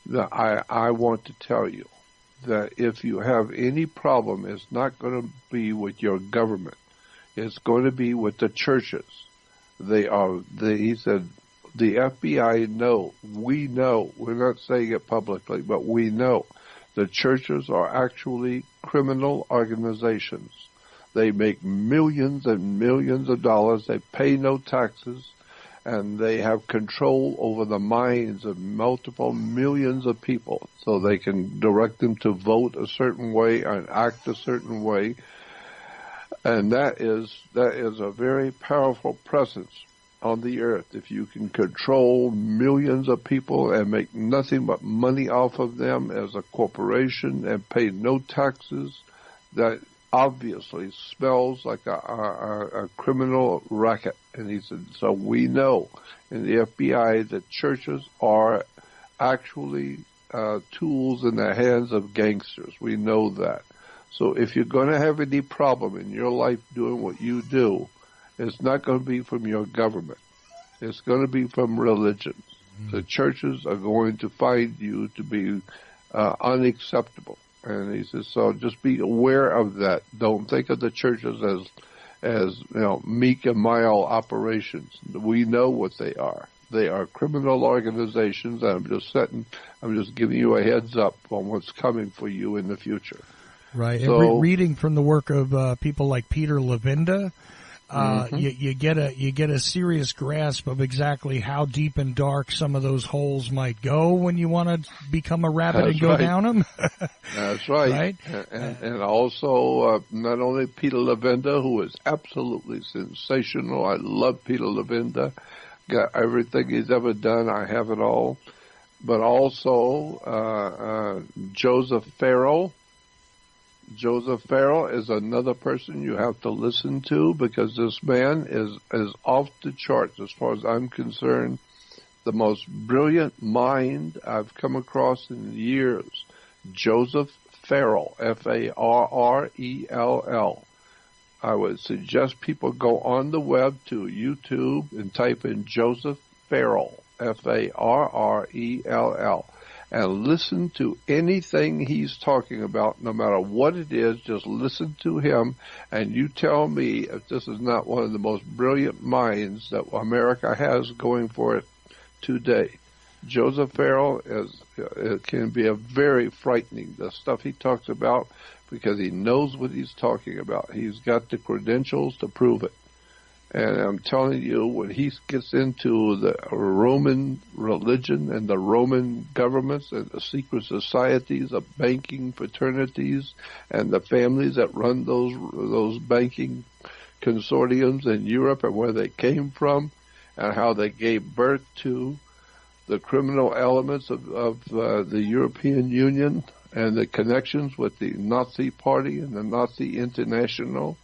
that I want to tell you that if you have any problem, it's not going to be with your government. It's going to be with the churches. He said, the FBI know, we know, we're not saying it publicly, but we know the churches are actually criminal organizations. They make millions and millions of dollars. They pay no taxes, and they have control over the minds of multiple millions of people, so they can direct them to vote a certain way and act a certain way. And that is a very powerful presence on the earth. If you can control millions of people and make nothing but money off of them as a corporation and pay no taxes, that obviously smells like a criminal racket. And he said, so we know in the FBI that churches are actually tools in the hands of gangsters. We know that. So if you're going to have any problem in your life doing what you do, it's not going to be from your government. It's going to be from religion. The churches are going to find you to be unacceptable. And he says, so just be aware of that. Don't think of the churches as meek and mild operations. We know what they are. They are criminal organizations, and I'm just giving you a heads up on what's coming for you in the future. Right. So, and reading from the work of people like Peter Levenda, you get a serious grasp of exactly how deep and dark some of those holes might go when you want to become a rabbit and go down them. That's right. Right? And also not only Peter Levenda, who is absolutely sensational. I love Peter Levenda. Got everything he's ever done. I have it all. But also Joseph Farrell. Joseph Farrell is another person you have to listen to, because this man is off the charts as far as I'm concerned. The most brilliant mind I've come across in years. Joseph Farrell, Farrell. I would suggest people go on the web to YouTube and type in Joseph Farrell, Farrell. And listen to anything he's talking about, no matter what it is. Just listen to him, and you tell me if this is not one of the most brilliant minds that America has going for it today. Joseph Farrell can be a very frightening, the stuff he talks about, because he knows what he's talking about. He's got the credentials to prove it. And I'm telling you, when he gets into the Roman religion and the Roman governments and the secret societies of banking fraternities and the families that run those banking consortiums in Europe and where they came from and how they gave birth to the criminal elements of the European Union and the connections with the Nazi Party and the Nazi International,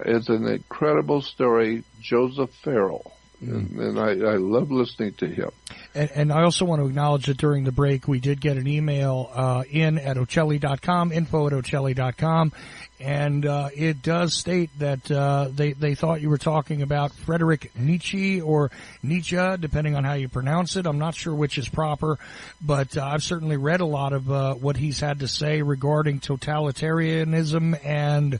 it's an incredible story. Joseph Farrell. And I love listening to him. And I also want to acknowledge that during the break we did get an email in at Ocelli.com, info@Ocelli.com, and it does state that they thought you were talking about Friedrich Nietzsche or Nietzsche, depending on how you pronounce it. I'm not sure which is proper, but I've certainly read a lot of what he's had to say regarding totalitarianism and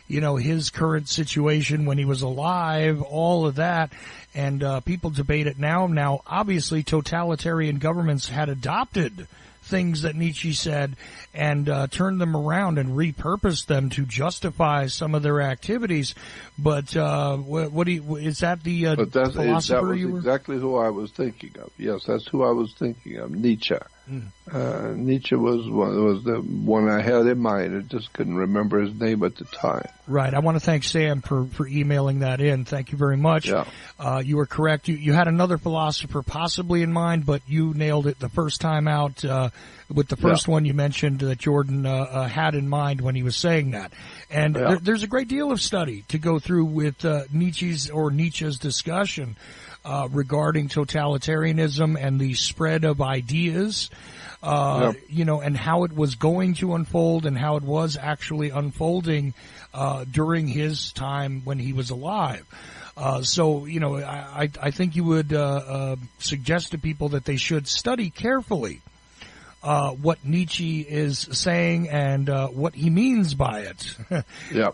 his current situation when he was alive, all of that. And people debate it now. Now, obviously, totalitarian governments had adopted things that Nietzsche said and turned them around and repurposed them to justify some of their activities. But what do you, is that the philosopher that was exactly who I was thinking of. Yes, that's who I was thinking of, Nietzsche. Nietzsche was the one I had in mind. I just couldn't remember his name at the time. Right. I want to thank Sam for emailing that in. Thank you very much. Yeah. You were correct. You had another philosopher possibly in mind, but you nailed it the first time out with the first one you mentioned that Jordan had in mind when he was saying that. And there's a great deal of study to go through with Nietzsche's discussion regarding totalitarianism and the spread of ideas, and how it was going to unfold and how it was actually unfolding during his time when he was alive. I think you would suggest to people that they should study carefully what Nietzsche is saying and what he means by it.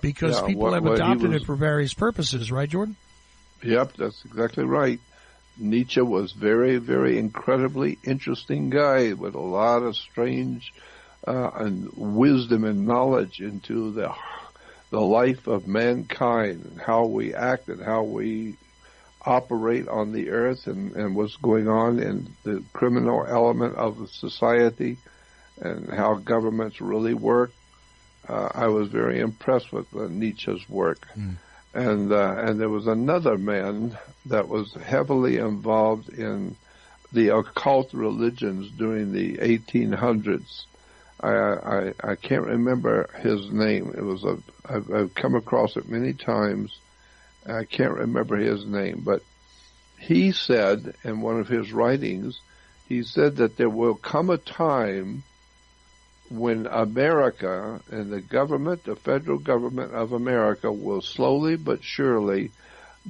Because people have adopted it for various purposes, right, Jordan? Yep, that's exactly right. Nietzsche was very, very incredibly interesting guy with a lot of strange and wisdom and knowledge into the life of mankind and how we act and how we operate on the earth and what's going on in the criminal element of the society and how governments really work. I was very impressed with Nietzsche's work. And there was another man that was heavily involved in the occult religions during the 1800s. I can't remember his name. I've come across it many times. I can't remember his name, but he said in one of his writings, he said that there will come a time when America and the federal government of America will slowly but surely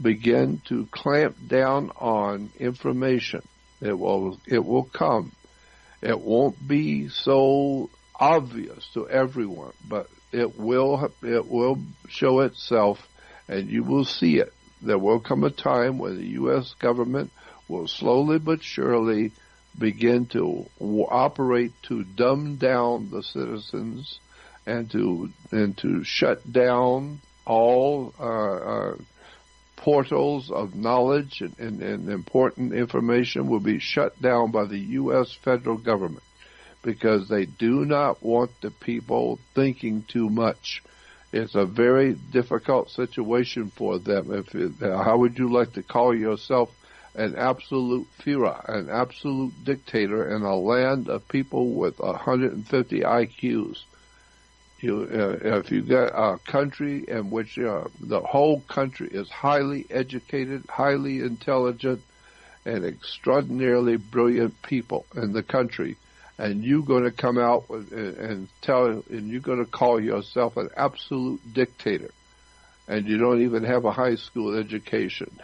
begin to clamp down on information. It will come. It won't be so obvious to everyone, but it will show itself, and you will see it. There will come a time when the U.S. government will slowly but surely begin to operate to dumb down the citizens and to shut down all portals of knowledge and important information will be shut down by the U.S. federal government because they do not want the people thinking too much. It's a very difficult situation for them. How would you like to call yourself an absolute Führer, an absolute dictator in a land of people with 150 IQs? If you get a country in which the whole country is highly educated, highly intelligent, and extraordinarily brilliant people in the country, and you're going to come out and you're going to call yourself an absolute dictator, and you don't even have a high school education.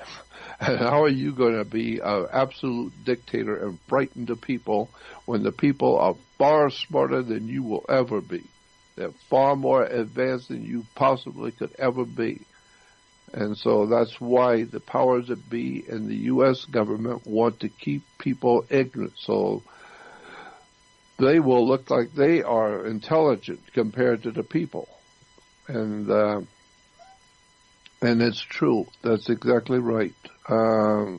And how are you going to be an absolute dictator and frighten the people when the people are far smarter than you will ever be? They're far more advanced than you possibly could ever be. And so that's why the powers that be in the U.S. government want to keep people ignorant. So they will look like they are intelligent compared to the people. And it's true. That's exactly right. Admiral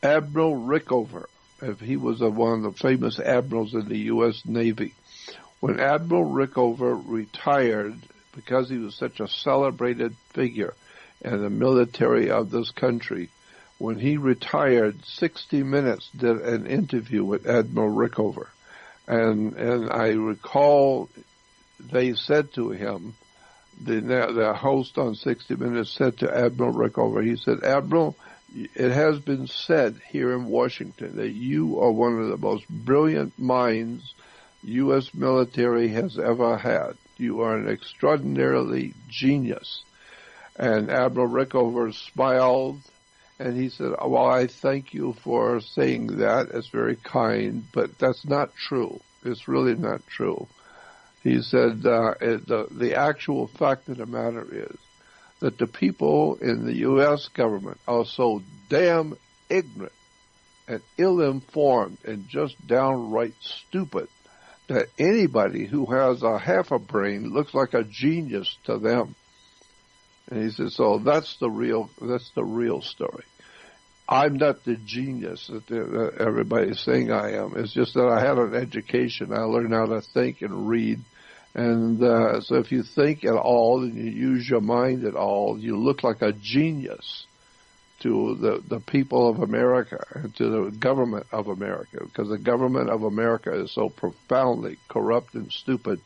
Rickover, if he was one of the famous admirals in the U.S. Navy, when Admiral Rickover retired, because he was such a celebrated figure in the military of this country, when he retired, 60 Minutes did an interview with Admiral Rickover. And I recall they said to him, the host on 60 Minutes said to Admiral Rickover, he said, "Admiral, it has been said here in Washington that you are one of the most brilliant minds U.S. military has ever had. You are an extraordinarily genius. And Admiral Rickover smiled, and he said, well, I thank you for saying that. It's very kind, but that's not true. It's really not true. He said, the actual fact of the matter is that the people in the U.S. government are so damn ignorant and ill-informed and just downright stupid that anybody who has a half a brain looks like a genius to them. And he said, so that's the real story. I'm not the genius that everybody's saying I am. It's just that I had an education. I learned how to think and read. And so if you think at all and you use your mind at all, you look like a genius to the people of America and to the government of America, because the government of America is so profoundly corrupt and stupid.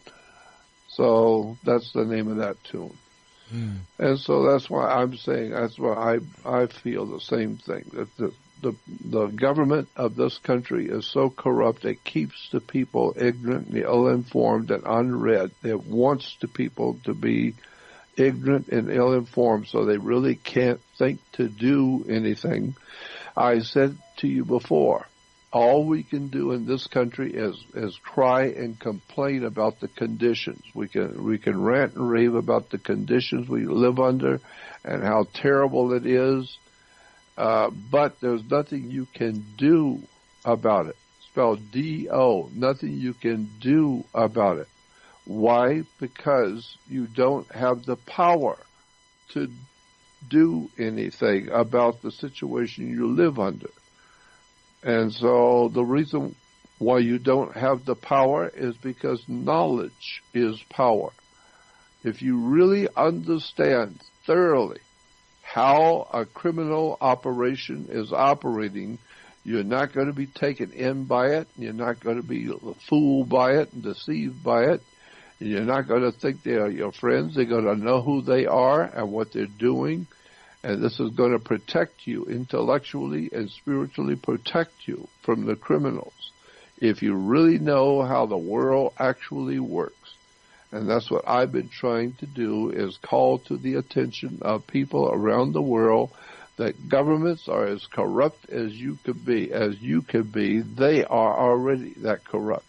So that's the name of that tune. Mm. And so that's why I'm saying, that's why I feel the same thing, that the government of this country is so corrupt it keeps the people ignorant and ill-informed and unread. It wants the people to be ignorant and ill-informed so they really can't think to do anything. I said to you before, all we can do in this country is cry and complain about the conditions. We can rant and rave about the conditions we live under and how terrible it is, but there's nothing you can do about it. Spelled D-O, nothing you can do about it. Why? Because you don't have the power to do anything about the situation you live under. And so the reason why you don't have the power is because knowledge is power. If you really understand thoroughly how a criminal operation is operating, you're not going to be taken in by it. You're not going to be fooled by it and deceived by it. And you're not going to think they are your friends. They're going to know who they are and what they're doing. And this is going to protect you intellectually and spiritually, protect you from the criminals if you really know how the world actually works. And that's what I've been trying to do, is call to the attention of people around the world that governments are as corrupt as you could be. As you could be, they are already that corrupt.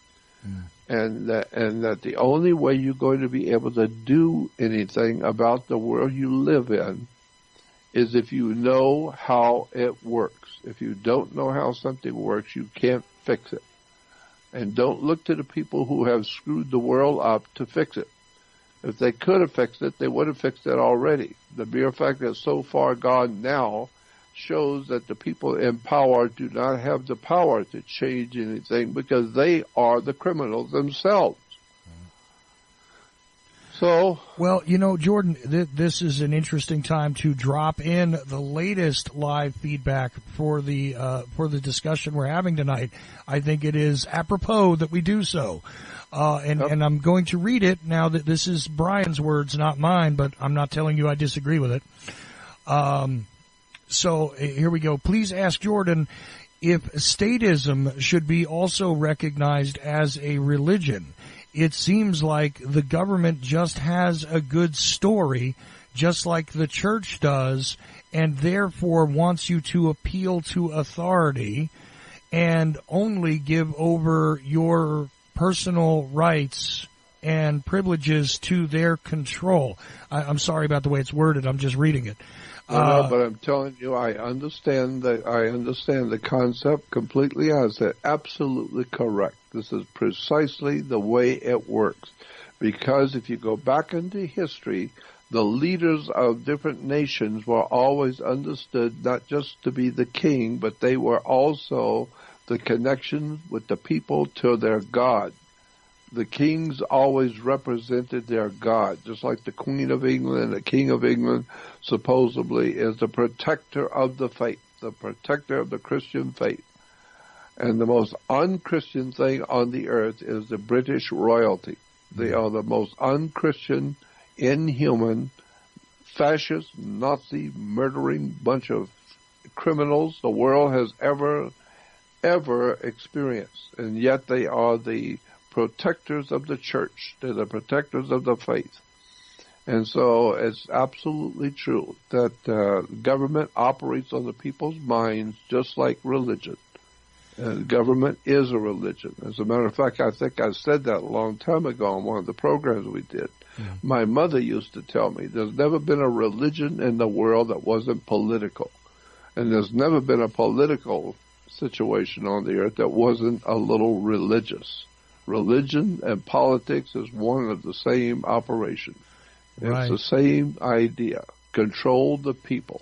Mm. And that the only way you're going to be able to do anything about the world you live in is if you know how it works. If you don't know how something works, you can't fix it. And don't look to the people who have screwed the world up to fix it. If they could have fixed it, they would have fixed it already. The mere fact that it's so far gone now shows that the people in power do not have the power to change anything because they are the criminals themselves. So, well, you know, Jordan, this is an interesting time to drop in the latest live feedback for the discussion we're having tonight. I think it is apropos that we do so. And I'm going to read it now that this is Brian's words, not mine, but I'm not telling you I disagree with it. So here we go. Please ask Jordan if statism should be also recognized as a religion. It seems like the government just has a good story, just like the church does, and therefore wants you to appeal to authority and only give over your personal rights and privileges to their control. I'm sorry about the way it's worded. I'm just reading it. No, but I'm telling you, I understand the concept completely. I said absolutely correct. This is precisely the way it works. Because if you go back into history, the leaders of different nations were always understood not just to be the king, but they were also the connection with the people to their God. The kings always represented their God, just like the Queen of England, the King of England supposedly is the protector of the faith, the protector of the Christian faith. And the most un-Christian thing on the earth is the British royalty. They are the most un-Christian, inhuman, fascist, Nazi, murdering bunch of criminals the world has ever experienced, and yet they are the protectors of the church. They're the protectors of the faith. And so it's absolutely true that government operates on the people's minds just like religion. Government is a religion. As a matter of fact, I think I said that a long time ago on one of the programs we did. Mm-hmm. My mother used to tell me there's never been a religion in the world that wasn't political. And there's never been a political situation on the earth that wasn't a little religious. Religion and politics is one of the same operation. It's the same idea. Control the people.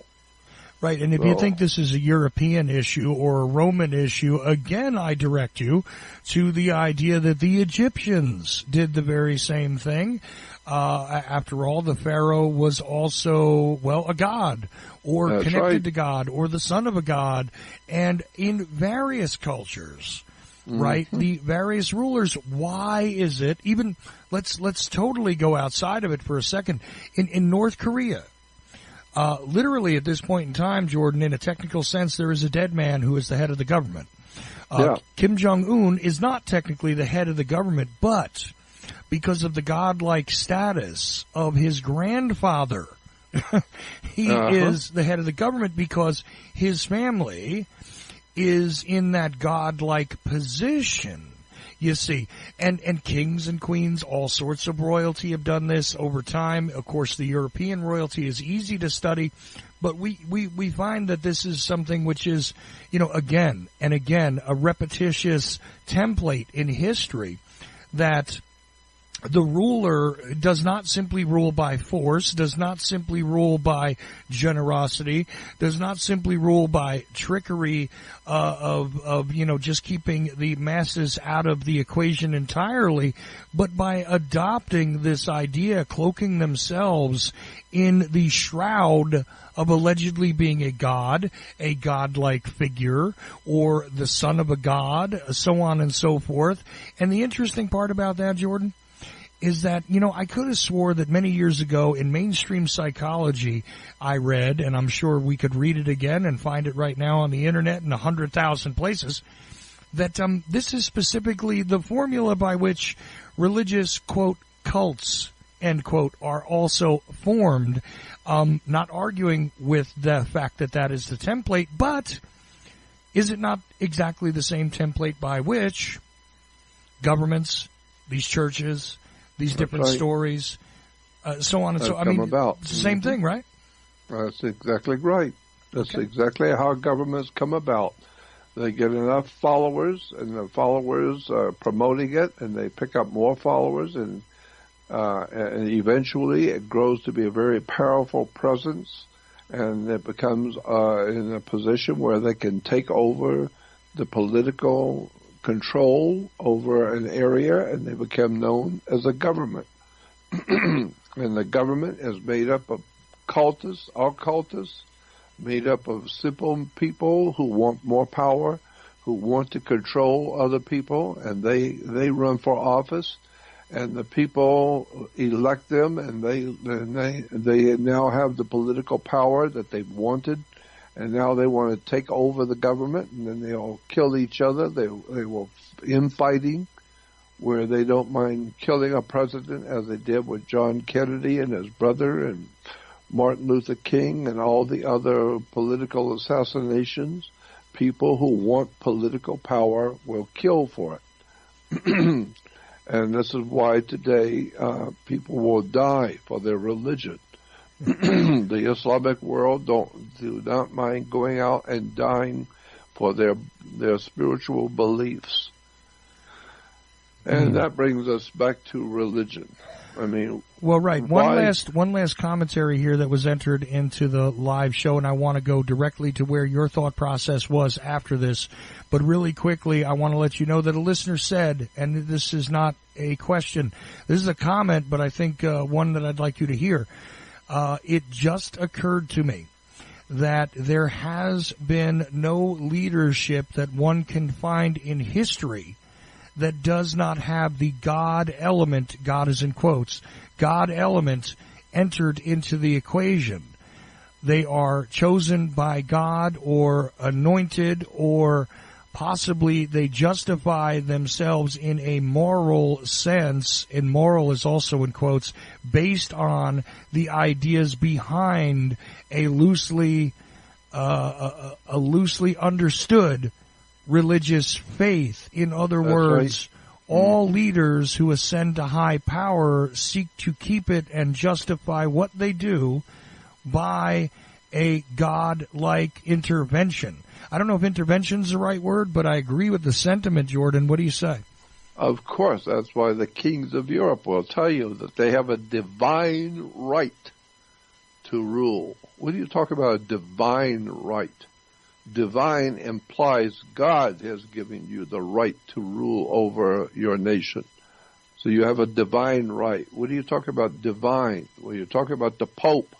Right, and if you think this is a European issue or a Roman issue, again, I direct you to the idea that the Egyptians did the very same thing. After all, the Pharaoh was also, well, a god, or That's connected to God, or the son of a god, and in various cultures, right, the various rulers, why is it, even, let's totally go outside of it for a second, in North Korea, literally at this point in time, Jordan, in a technical sense, there is a dead man who is the head of the government. Kim Jong-un is not technically the head of the government, but because of the godlike status of his grandfather, he is the head of the government because his family is in that godlike position. You see, and kings and queens, all sorts of royalty have done this over time. Of course, the European royalty is easy to study, but we find that this is something which is, again and again, a repetitious template in history that the ruler does not simply rule by force, does not simply rule by generosity, does not simply rule by trickery of just keeping the masses out of the equation entirely, but by adopting this idea, cloaking themselves in the shroud of allegedly being a god, a godlike figure, or the son of a god, so on and so forth. And the interesting part about that, Jordan, is that, I could have swore that many years ago in mainstream psychology I read, and I'm sure we could read it again and find it right now on the internet in 100,000 places, that this is specifically the formula by which religious, quote, cults, end quote, are also formed. Not arguing with the fact that that is the template, but is it not exactly the same template by which governments, these churches, these different stories, so on and so. About. It's the same thing, right? That's exactly right. That's exactly how governments come about. They get enough followers, and the followers are promoting it, and they pick up more followers, and eventually it grows to be a very powerful presence, and it becomes in a position where they can take over the political control over an area, and they become known as a government. And the government is made up of cultists, occultists, made up of simple people who want more power, who want to control other people, and they run for office, and the people elect them, and they now have the political power that they've wanted. And now they want to take over the government, and then they'll kill each other. They will infighting, where they don't mind killing a president, as they did with John Kennedy and his brother, and Martin Luther King, and all the other political assassinations. People who want political power will kill for it. And this is why today people will die for their religion. The Islamic world do not mind going out and dying for their spiritual beliefs. And that brings us back to religion. Well, right. One last commentary here that was entered into the live show, and I want to go directly to where your thought process was after this. But really quickly, I want to let you know that a listener said, and this is not a question, this is a comment, but I think one that I'd like you to hear. It just occurred to me that there has been no leadership that one can find in history that does not have the God element, God is in quotes, God element entered into the equation. they are chosen by God or anointed, or possibly they justify themselves in a moral sense, and moral is also in quotes, based on the ideas behind a loosely understood religious faith. In other words, all leaders who ascend to high power seek to keep it and justify what they do by a God-like intervention. I don't know if intervention's the right word, but I agree with the sentiment, Jordan. What do you say? Of course, that's why the kings of Europe will tell you that they have a divine right to rule. When you talk about a divine right, divine implies God has given you the right to rule over your nation. So you have a divine right. What do you talk about divine? Well, you talk about the Pope.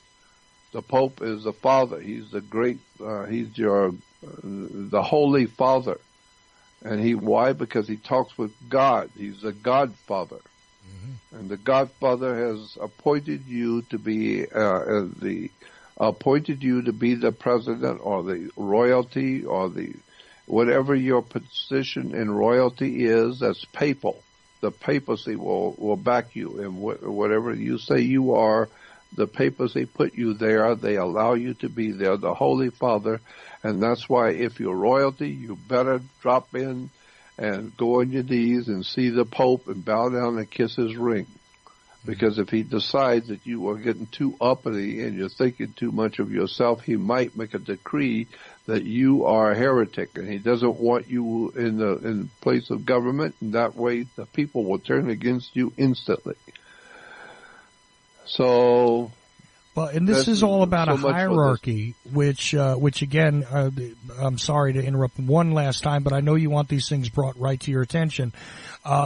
The Pope is the Father. He's the great, the Holy Father. And why? Because he talks with God. He's the Godfather. Mm-hmm. And the Godfather has appointed you to be the president or the royalty or the whatever your position in royalty is. That's papal. The papacy will back you, and whatever you say you are, the papacy put you there. They allow you to be there. The Holy Father. And that's why if you're royalty, you better drop in and go on your knees and see the Pope and bow down and kiss his ring. Because if he decides that you are getting too uppity and you're thinking too much of yourself, he might make a decree that you are a heretic, and he doesn't want you in the place of government, and that way the people will turn against you instantly. So... Well, and this is all about a hierarchy, which again, I'm sorry to interrupt one last time, but I know you want these things brought right to your attention.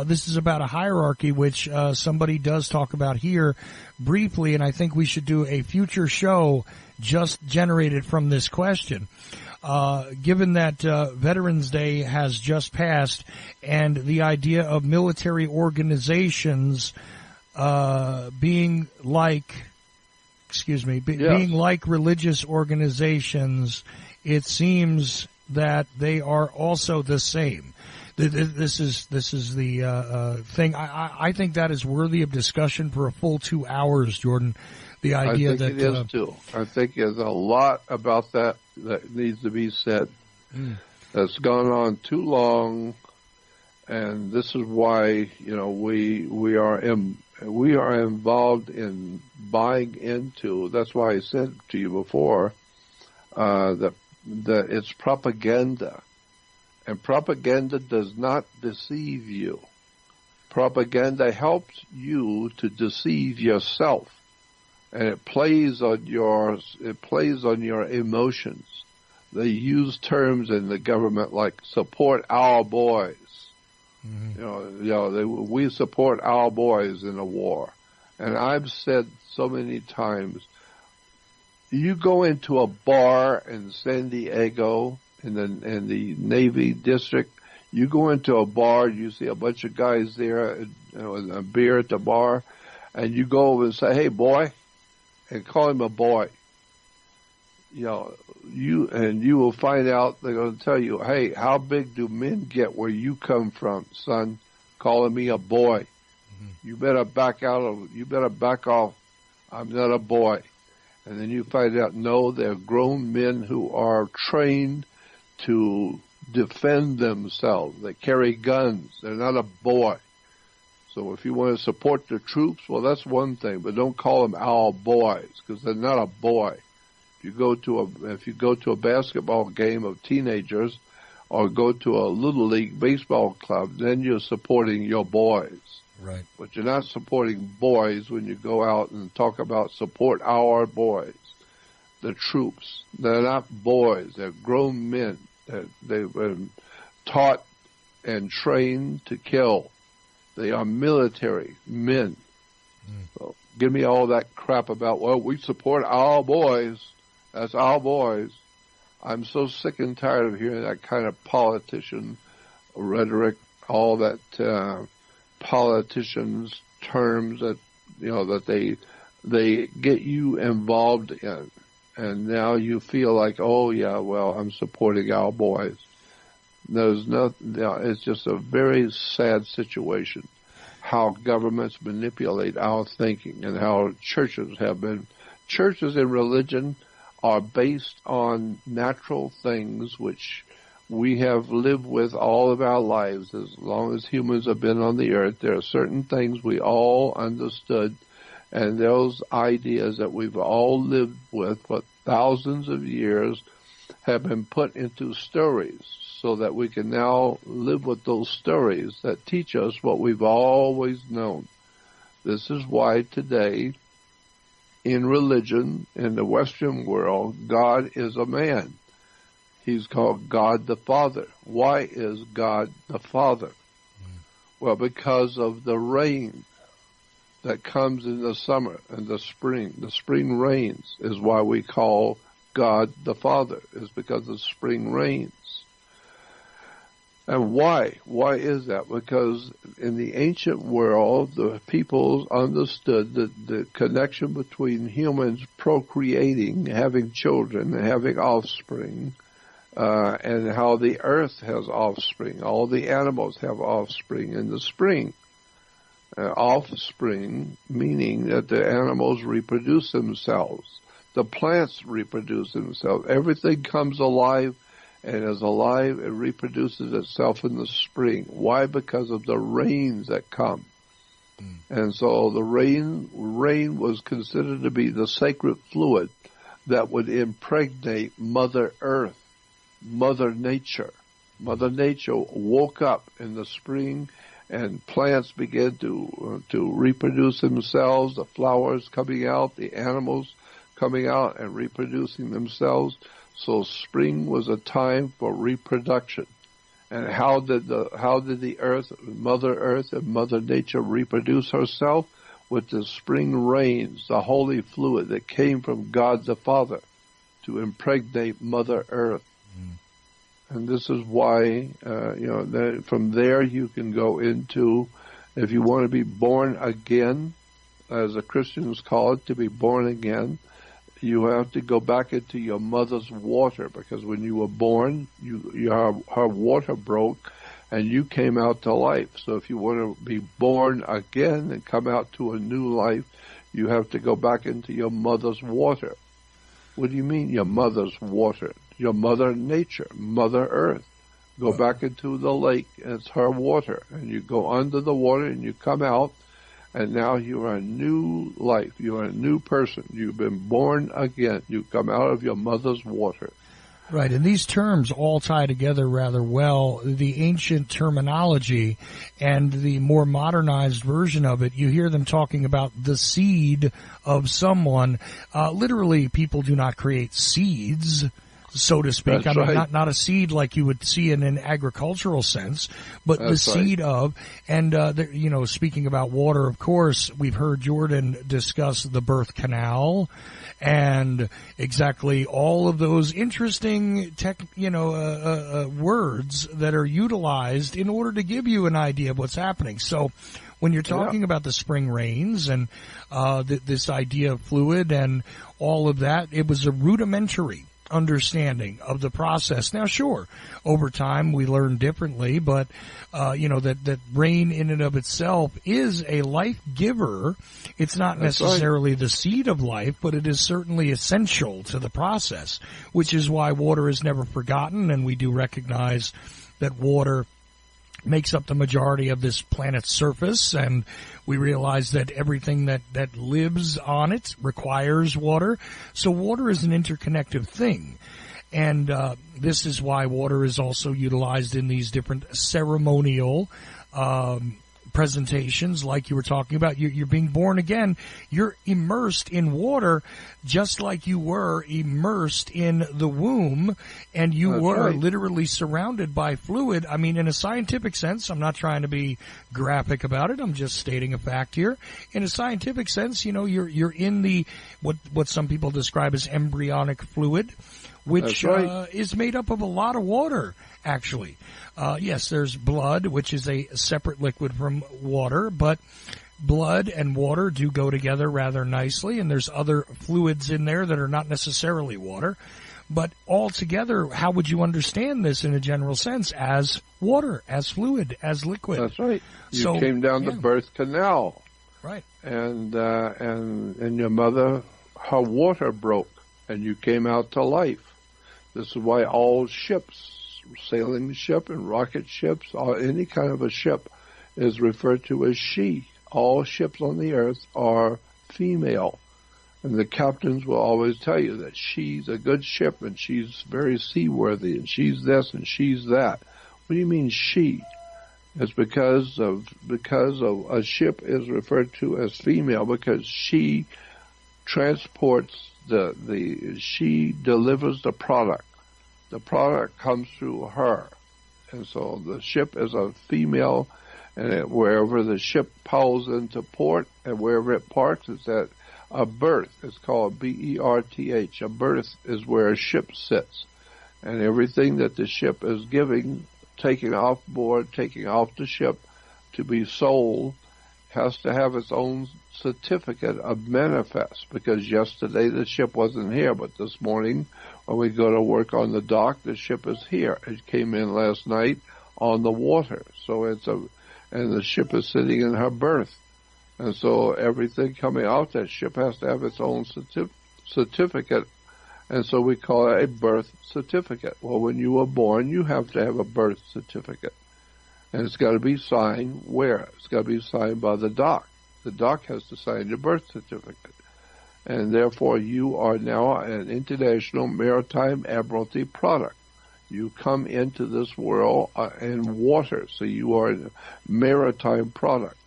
This is about a hierarchy, which somebody does talk about here briefly, and I think we should do a future show just generated from this question. Given that Veterans Day has just passed, and the idea of military organizations being like religious organizations, it seems that they are also the same. This is the thing. I think that is worthy of discussion for a full 2 hours, Jordan. The idea I think it is too. I think there's a lot about that needs to be said. That's gone on too long, and this is why we are involved in buying into. That's why I said to you before that it's propaganda, and propaganda does not deceive you. Propaganda helps you to deceive yourself, and it plays on your emotions. They use terms in the government like "support our boys." Mm-hmm. We support our boys in the war. And I've said so many times, you go into a bar in San Diego, in the Navy district, you go into a bar, you see a bunch of guys there, with a beer at the bar, and you go over and say, "Hey, boy," and call him a boy. You will find out, they're going to tell you, "Hey, how big do men get where you come from, son? Calling me a boy. Mm-hmm. You better back off. I'm not a boy." And then you find out, no, they're grown men who are trained to defend themselves. They carry guns. They're not a boy. So if you want to support the troops, well, that's one thing, but don't call them our boys, because they're not a boy. If you go to a basketball game of teenagers, or go to a little league baseball club, then you're supporting your boys. Right. But you're not supporting boys when you go out and talk about support our boys, the troops. They're not boys. They're grown men. They've been taught and trained to kill. They are military men. So give me all that crap about, well, we support our boys. That's our boys. I'm so sick and tired of hearing that kind of politician rhetoric, all that politicians' terms that that they get you involved in. and now you feel like, oh yeah, well, I'm supporting our boys. It's just a very sad situation, how governments manipulate our thinking and how churches have been. Churches and religion are based on natural things which we have lived with all of our lives. As long as humans have been on the earth, there are certain things we all understood, and those ideas that we've all lived with for thousands of years have been put into stories so that we can now live with those stories that teach us what we've always known. This is why today, in religion, in the Western world, God is a man. He's called God the Father. Why is God the Father? Well, because of the rain that comes in the summer and the spring. The spring rains is why we call God the Father, is because of spring rains. And why? Why is that? Because in the ancient world, the peoples understood that the connection between humans procreating, having children, and having offspring, and how the earth has offspring. All the animals have offspring in the spring. Offspring, meaning that the animals reproduce themselves. The plants reproduce themselves. Everything comes alive and is alive and reproduces itself in the spring. Why? Because of the rains that come. And so the rain was considered to be the sacred fluid that would impregnate Mother Earth, Mother Nature. Mother Nature woke up in the spring, and plants began to reproduce themselves, the flowers coming out, the animals coming out and reproducing themselves. So spring was a time for reproduction. And how did the earth, Mother Earth and Mother Nature reproduce herself? With the spring rains, the holy fluid that came from God the Father to impregnate Mother Earth. And this is why, from there you can go into, if you want to be born again, as the Christians call it, to be born again, you have to go back into your mother's water, because when you were born, her water broke and you came out to life. So if you want to be born again and come out to a new life, you have to go back into your mother's water. What do you mean, your mother's water? Your Mother Nature, Mother Earth. Go back into the lake, and it's her water. And you go under the water and you come out, and now you are a new life. You are a new person. You've been born again. You come out of your mother's water. Right, and these terms all tie together rather well. The ancient terminology and the more modernized version of it, you hear them talking about the seed of someone. Literally, people do not create seeds, so to speak. That's right. Not a seed like you would see in an agricultural sense, but That's the seed of, and, speaking about water, of course, we've heard Jordan discuss the birth canal and exactly all of those interesting words that are utilized in order to give you an idea of what's happening. So when you're talking about the spring rains and this idea of fluid and all of that, it was a rudimentary understanding of the process. Now, sure, over time we learn differently, but that rain in and of itself is a life giver. It's not necessarily the seed of life, but it is certainly essential to the process, which is why water is never forgotten, and we do recognize that water makes up the majority of this planet's surface, and we realize that everything that lives on it requires water. So water is an interconnected thing. And this is why water is also utilized in these different ceremonial presentations, like you were talking about. You're being born again. You're immersed in water just like you were immersed in the womb, and you were literally surrounded by fluid. I mean, in a scientific sense, I'm not trying to be graphic about it. I'm just stating a fact here. In a scientific sense, you're in the what some people describe as embryonic fluid, which is made up of a lot of water, actually. Yes, there's blood, which is a separate liquid from water, but blood and water do go together rather nicely, and there's other fluids in there that are not necessarily water. But altogether, how would you understand this in a general sense? As water, as fluid, as liquid. That's right. You came down the birth canal. Right. And your mother, her water broke, and you came out to life. This is why all ships, sailing ship and rocket ships, or any kind of a ship, is referred to as she. All ships on the earth are female. And the captains will always tell you that she's a good ship and she's very seaworthy and she's this and she's that. What do you mean she? It's because of a ship is referred to as female because she transports she delivers the product. The product comes through her. And so the ship is a female, and wherever the ship pulls into port and wherever it parks, it's at a berth. It's called berth. A berth is where a ship sits. And everything that the ship is giving, taking off board, taking off the ship to be sold, has to have its own certificate of manifest. Because yesterday the ship wasn't here, but this morning when we go to work on the dock, the ship is here. It came in last night on the water. So and the ship is sitting in her berth. And so everything coming out that ship has to have its own certificate. And so we call it a birth certificate. Well, when you were born, you have to have a birth certificate. And it's got to be signed where? It's got to be signed by the dock. The dock has to sign your birth certificate. And therefore, you are now an international maritime admiralty product. You come into this world in water, so you are a maritime product.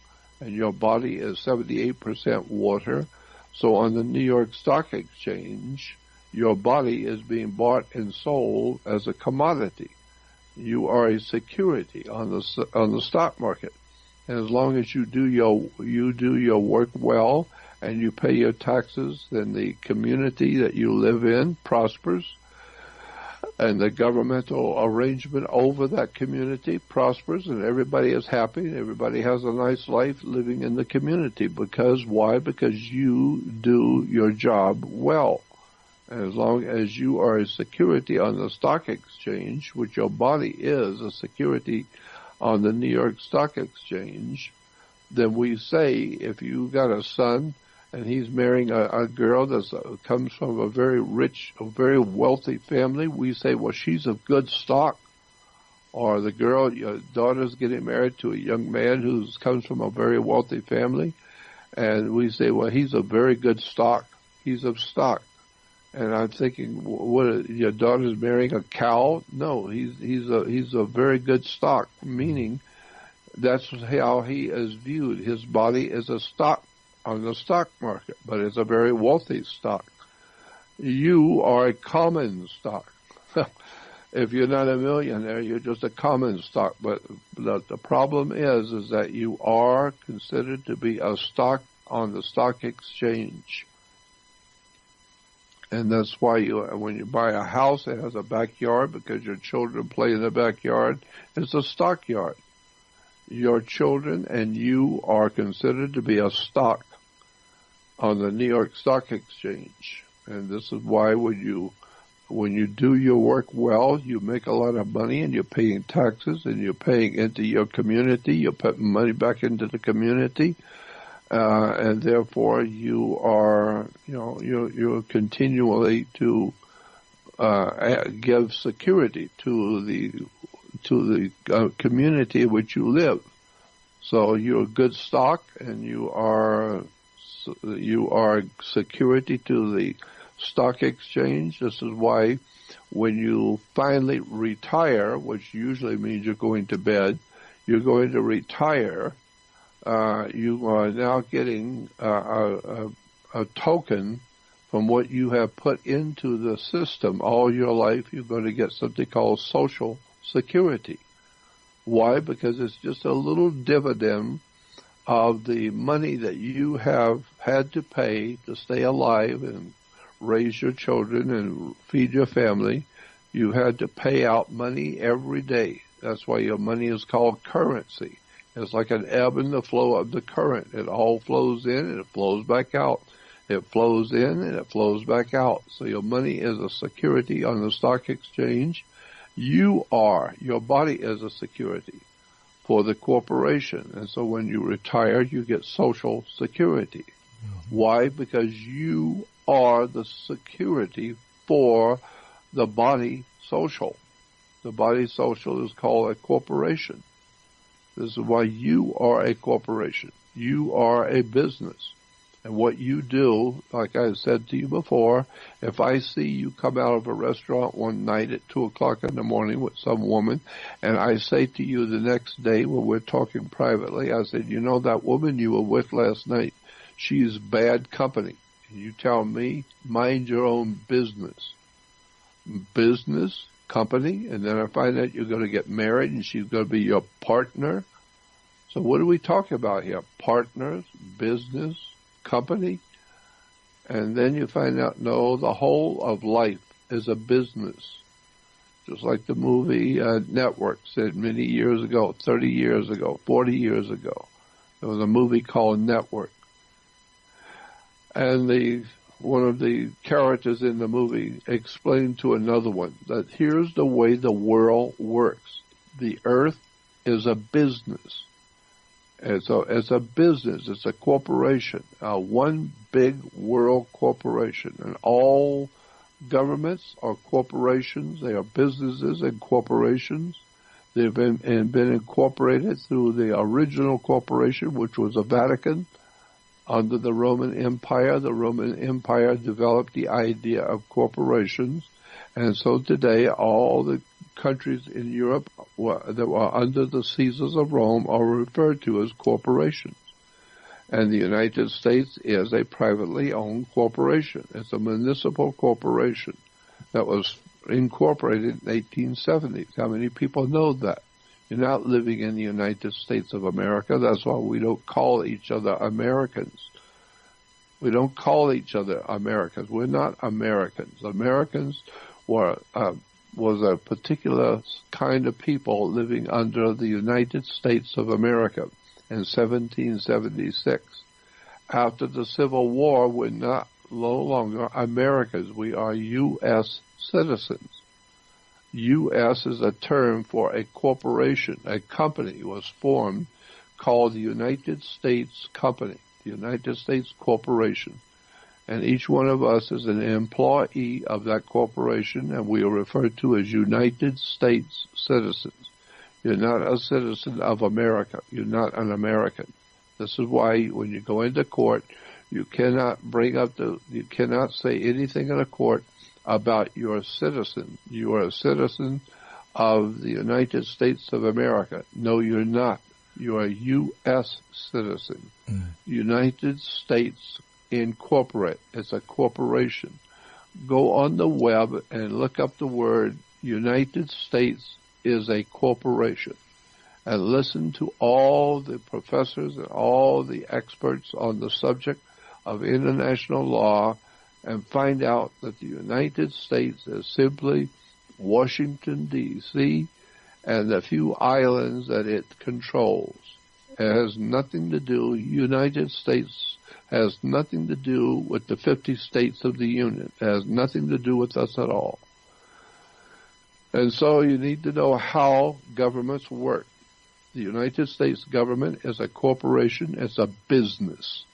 And your body is 78% water. So on the New York Stock Exchange, your body is being bought and sold as a commodity. You are a security on the stock market. And as long as you do your work well and you pay your taxes, then the community that you live in prospers. And the governmental arrangement over that community prospers, and everybody is happy, and everybody has a nice life living in the community. Because why? Because you do your job well. And as long as you are a security on the stock exchange, which your body is a security on the New York Stock Exchange, then we say if you got a son and he's marrying a girl that comes from a very rich, a very wealthy family, we say, well, she's of good stock. Or the girl, your daughter's getting married to a young man who comes from a very wealthy family, and we say, well, he's of very good stock. He's of stock. And I'm thinking, what? Your daughter's marrying a cow? No, he's a very good stock. Meaning, that's how he is viewed. His body is a stock on the stock market, but it's a very wealthy stock. You are a common stock. If you're not a millionaire, you're just a common stock. But the problem is that you are considered to be a stock on the stock exchange. And that's why when you buy a house, it has a backyard because your children play in the backyard. It's a stockyard. Your children and you are considered to be a stock on the New York Stock Exchange. And this is why when you do your work well, you make a lot of money and you're paying taxes and you're paying into your community, you're putting money back into the community, and therefore you are, you're continually to give security to the community in which you live. So you're a good stock, and you are security to the stock exchange. This is why when you finally retire, which usually means you're going to bed, you're going to retire, you are now getting a token from what you have put into the system all your life. You're going to get something called Social Security. Why? Because it's just a little dividend of the money that you have had to pay to stay alive and raise your children and feed your family. You had to pay out money every day. That's why your money is called currency. It's like an ebb and the flow of the current. It all flows in and it flows back out. It flows in and it flows back out. So your money is a security on the stock exchange. Your body is a security for the corporation. And so when you retire, you get Social Security. Mm-hmm. Why? Because you are the security for the body social. The body social is called a corporation. This is why you are a corporation. You are a business. And what you do, like I said to you before, if I see you come out of a restaurant one night at 2 o'clock in the morning with some woman, and I say to you the next day when we're talking privately, I said, you know that woman you were with last night, she's bad company. And you tell me, mind your own business. Business, company, and then I find out you're going to get married and she's going to be your partner. So what are we talking about here? Partners, business, company, and then you find out, no, the whole of life is a business. Just like the movie Network said many years ago, 30 years ago, 40 years ago. There was a movie called Network. And one of the characters in the movie explained to another one that here's the way the world works. The earth is a business. It's a business. It's a corporation, one big world corporation. And all governments are corporations. They are businesses and corporations. They've been incorporated through the original corporation, which was the Vatican, under the Roman Empire. The Roman Empire developed the idea of corporations. And so today, all the countries in Europe that were under the Caesars of Rome are referred to as corporations. And the United States is a privately owned corporation. It's a municipal corporation that was incorporated in 1870. How many people know that? You're not living in the United States of America. That's why we don't call each other Americans. We don't call each other Americans. We're not Americans. Americans was a particular kind of people living under the United States of America in 1776. After the Civil War, we're no longer Americans. We are U.S. citizens. U.S. is a term for a corporation. A company was formed called the United States Company, the United States Corporation. And each one of us is an employee of that corporation, and we are referred to as United States citizens. You're not a citizen of America. You're not an American. This is why when you go into court, you cannot you cannot say anything in a court about your citizen. You are a citizen of the United States of America. No, you're not. You are a U.S. citizen. United States Incorporate. It's a corporation. Go on the web and look up the word United States is a corporation. And listen to all the professors and all the experts on the subject of international law and find out that the United States is simply Washington, D.C., and the few islands that it controls. It has nothing to do, United States has nothing to do with the 50 states of the Union. It has nothing to do with us at all. And so you need to know how governments work. The United States government is a corporation. It's a business.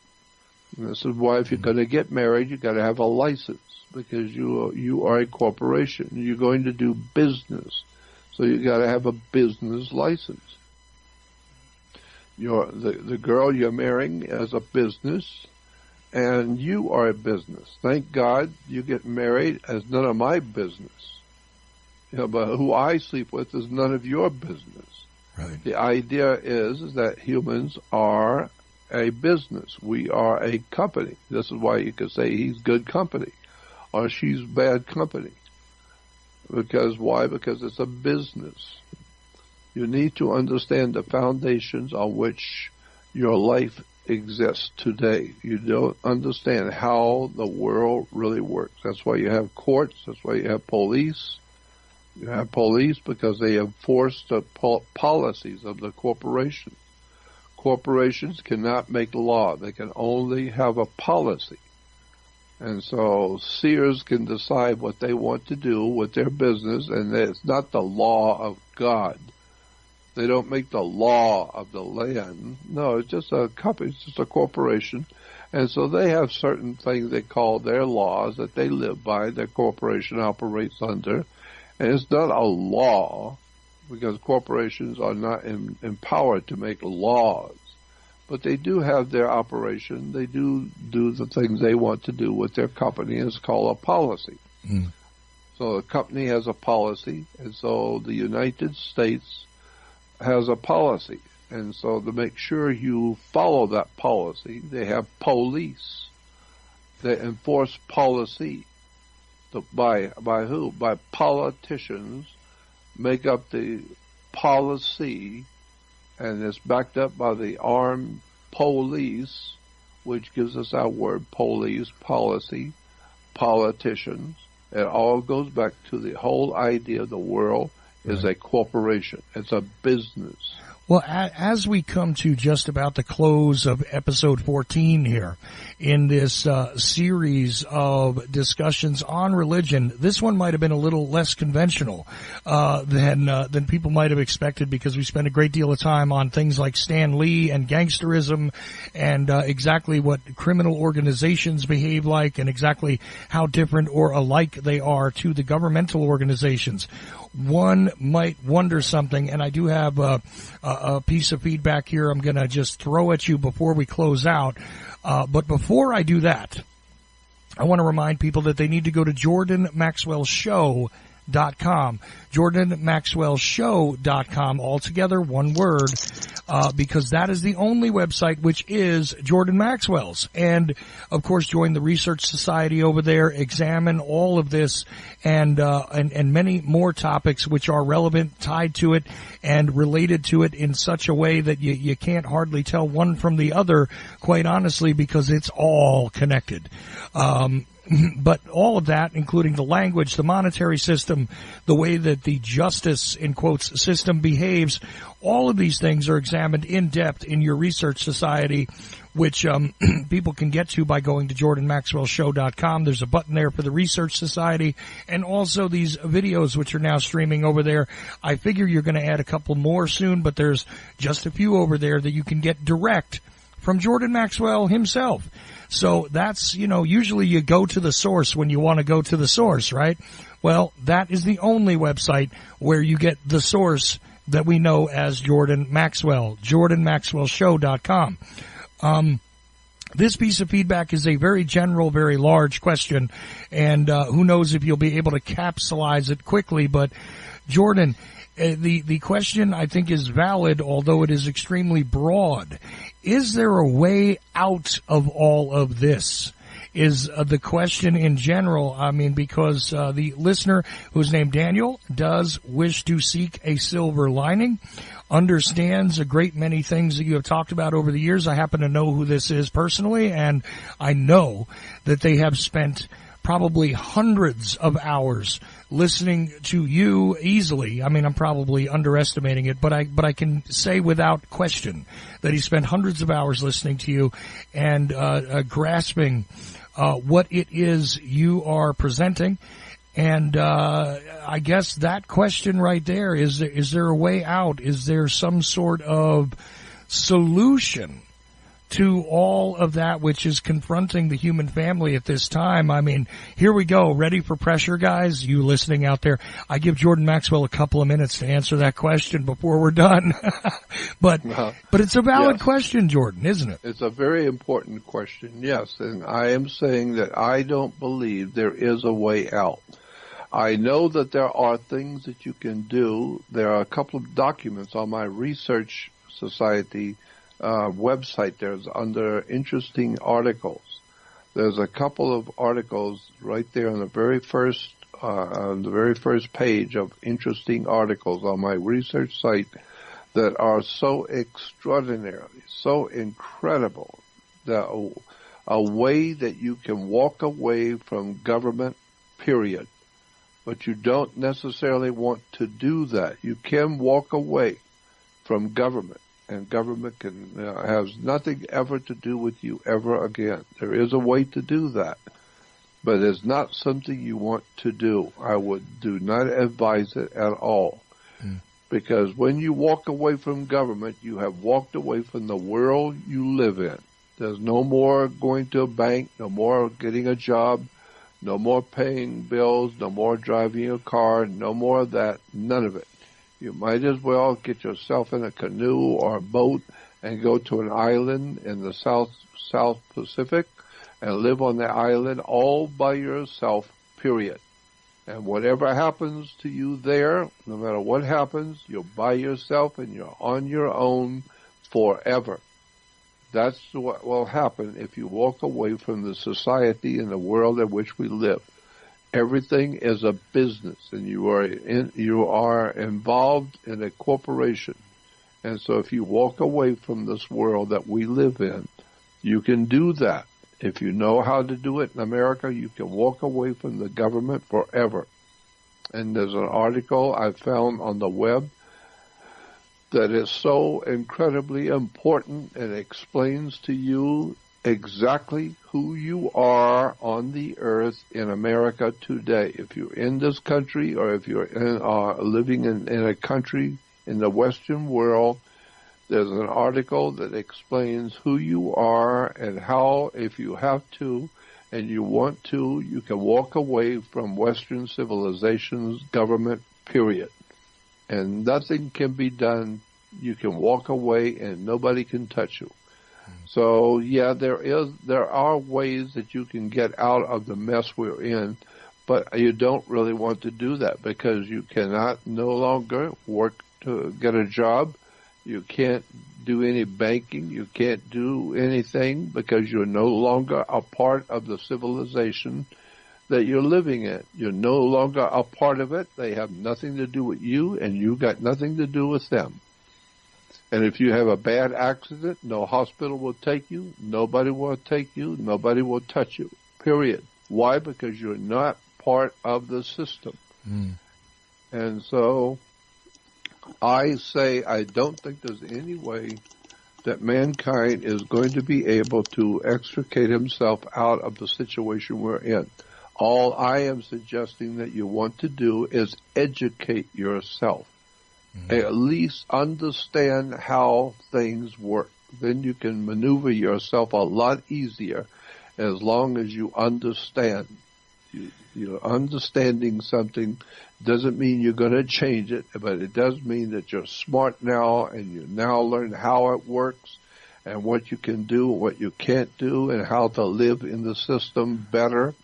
And this is why if you're going to get married, you've got to have a license because you are a corporation. You're going to do business. So you got to have a business license. The girl you're marrying is a business, and you are a business. Thank God you get married as none of my business. But who I sleep with is none of your business. Right. The idea is that humans are a business. We are a company. This is why you could say he's good company or she's bad company. Because why? Because it's a business. You need to understand the foundations on which your life exists today. You don't understand how the world really works. That's why you have courts. That's why you have police. You have police because they enforce the policies of the corporation. Corporations cannot make law. They can only have a policy. And so seers can decide what they want to do with their business, and it's not the law of God. They don't make the law of the land. No, it's just a company, it's just a corporation. And so they have certain things they call their laws that they live by, their corporation operates under. And it's not a law, because corporations are not empowered to make laws. But they do have their operation. They do the things they want to do with their company. It's called a policy. Mm. So a company has a policy, and so the United States has a policy. And so to make sure you follow that policy, they have police. They enforce policy. By who? By politicians make up the policy, and it's backed up by the armed police, which gives us our word police, policy, politicians. It all goes back to the whole idea of the world is a corporation. It's a business. Well, as we come to just about the close of episode 14 here in this series of discussions on religion, this one might have been a little less conventional than people might have expected, because we spent a great deal of time on things like Stan Lee and gangsterism and exactly what criminal organizations behave like and exactly how different or alike they are to the governmental organizations. One might wonder something, and I do have a piece of feedback here I'm going to just throw at you before we close out. But before I do that, I want to remind people that they need to go to JordanMaxwellShow.com. JordanMaxwellShow.com, altogether, one word, because that is the only website which is Jordan Maxwell's. And, of course, join the Research Society over there, examine all of this and many more topics which are relevant, tied to it, and related to it in such a way that you can't hardly tell one from the other, quite honestly, because it's all connected. But all of that, including the language, the monetary system, the way that the justice, in quotes, system behaves, all of these things are examined in depth in your Research Society, which people can get to by going to JordanMaxwellShow.com. There's a button there for the Research Society, and also these videos which are now streaming over there. I figure you're going to add a couple more soon, but there's just a few over there that you can get direct from Jordan Maxwell himself. So that's, usually you go to the source when you want to go to the source, right? Well, that is the only website where you get the source that we know as Jordan Maxwell, JordanMaxwellShow.com. This piece of feedback is a very general, very large question, and who knows if you'll be able to capsulize it quickly. But, Jordan, the question I think is valid, although it is extremely broad. Is there a way out of all of this? Is the question in general. I mean, because the listener, who's named Daniel, does wish to seek a silver lining, understands a great many things that you have talked about over the years. I happen to know who this is personally, and I know that they have spent probably hundreds of hours listening to you easily. I mean, I'm probably underestimating it, but I can say without question that he spent hundreds of hours listening to you and grasping what it is you are presenting. And I guess that question right there, is there a way out? Is there some sort of solution to all of that which is confronting the human family at this time? I mean, here we go. Ready for pressure, guys? You listening out there? I give Jordan Maxwell a couple of minutes to answer that question before we're done. But it's a valid question, Jordan, isn't it? It's a very important question, yes. And I am saying that I don't believe there is a way out. I know that there are things that you can do. There are a couple of documents on my Research Society website. There's under interesting articles. There's a couple of articles right there on the very first page of interesting articles on my research site that are so extraordinary, so incredible, that a way that you can walk away from government, period. But you don't necessarily want to do that. You can walk away from government. and government can has nothing ever to do with you ever again. There is a way to do that, but it's not something you want to do. I do not advise it at all. Because when you walk away from government, you have walked away from the world you live in. There's no more going to a bank, no more getting a job, no more paying bills, no more driving a car, no more of that, none of it. You might as well get yourself in a canoe or a boat and go to an island in the South Pacific and live on the island all by yourself, period. And whatever happens to you there, no matter what happens, you're by yourself and you're on your own forever. That's what will happen if you walk away from the society and the world in which we live. Everything is a business, and you are involved in a corporation. And so if you walk away from this world that we live in, you can do that. If you know how to do it in America, you can walk away from the government forever. And there's an article I found on the web that is so incredibly important and explains to you exactly who you are on the earth in America today. If you're in this country or if you're living in a country in the Western world, there's an article that explains who you are and how, if you have to and you want to, you can walk away from Western civilization's government, period. And nothing can be done. You can walk away and nobody can touch you. So, yeah, there are ways that you can get out of the mess we're in, but you don't really want to do that because you cannot no longer work to get a job. You can't do any banking. You can't do anything because you're no longer a part of the civilization that you're living in. You're no longer a part of it. They have nothing to do with you, and you got nothing to do with them. And if you have a bad accident, no hospital will take you. Nobody will take you. Nobody will touch you, period. Why? Because you're not part of the system. And so I say I don't think there's any way that mankind is going to be able to extricate himself out of the situation we're in. All I am suggesting that you want to do is educate yourself. At least understand how things work. Then you can maneuver yourself a lot easier as long as you understand. You're understanding something doesn't mean you're going to change it, but it does mean that you're smart now and you now learn how it works and what you can do, what you can't do, and how to live in the system better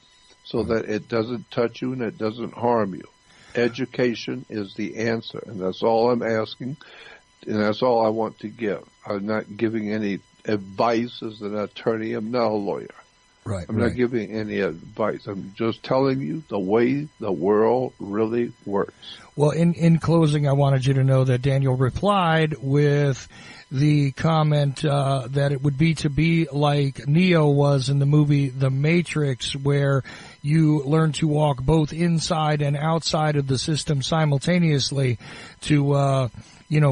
so that it doesn't touch you and it doesn't harm you. Education is the answer, and that's all I'm asking, and that's all I want to give. I'm not giving any advice as an attorney. I'm not a lawyer. Right. I'm not giving any advice. I'm just telling you the way the world really works. Well, in closing, I wanted you to know that Daniel replied with the comment that it would be to be like Neo was in the movie The Matrix, where you learn to walk both inside and outside of the system simultaneously to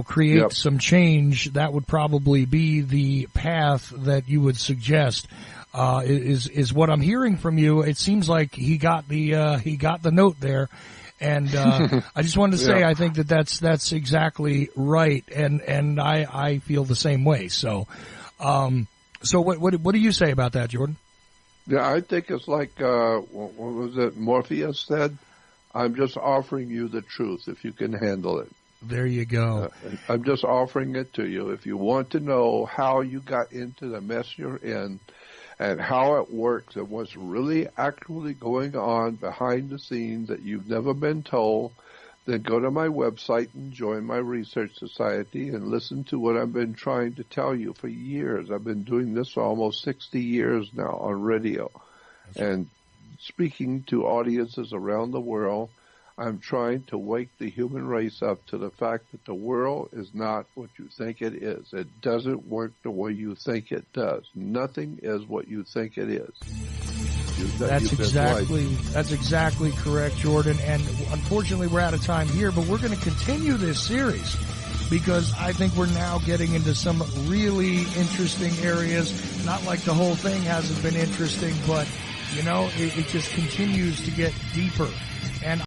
create some change. That would probably be the path that you would suggest. Is what I'm hearing from you. It seems like he got the note there. And I just wanted to say I think that's exactly right, and I feel the same way. So what do you say about that, Jordan? Yeah, I think it's like what was it Morpheus said? I'm just offering you the truth if you can handle it. There you go. I'm just offering it to you. If you want to know how you got into the mess you're in, and how it works and what's really actually going on behind the scenes that you've never been told, then go to my website and join my research society and listen to what I've been trying to tell you for years. I've been doing this for almost 60 years now on radio and speaking to audiences around the world. I'm trying to wake the human race up to the fact that the world is not what you think it is. It doesn't work the way you think it does. Nothing is what you think it is. That's exactly correct, Jordan. And unfortunately, we're out of time here, but we're going to continue this series because I think we're now getting into some really interesting areas. Not like the whole thing hasn't been interesting, but, you know, it just continues to get deeper. And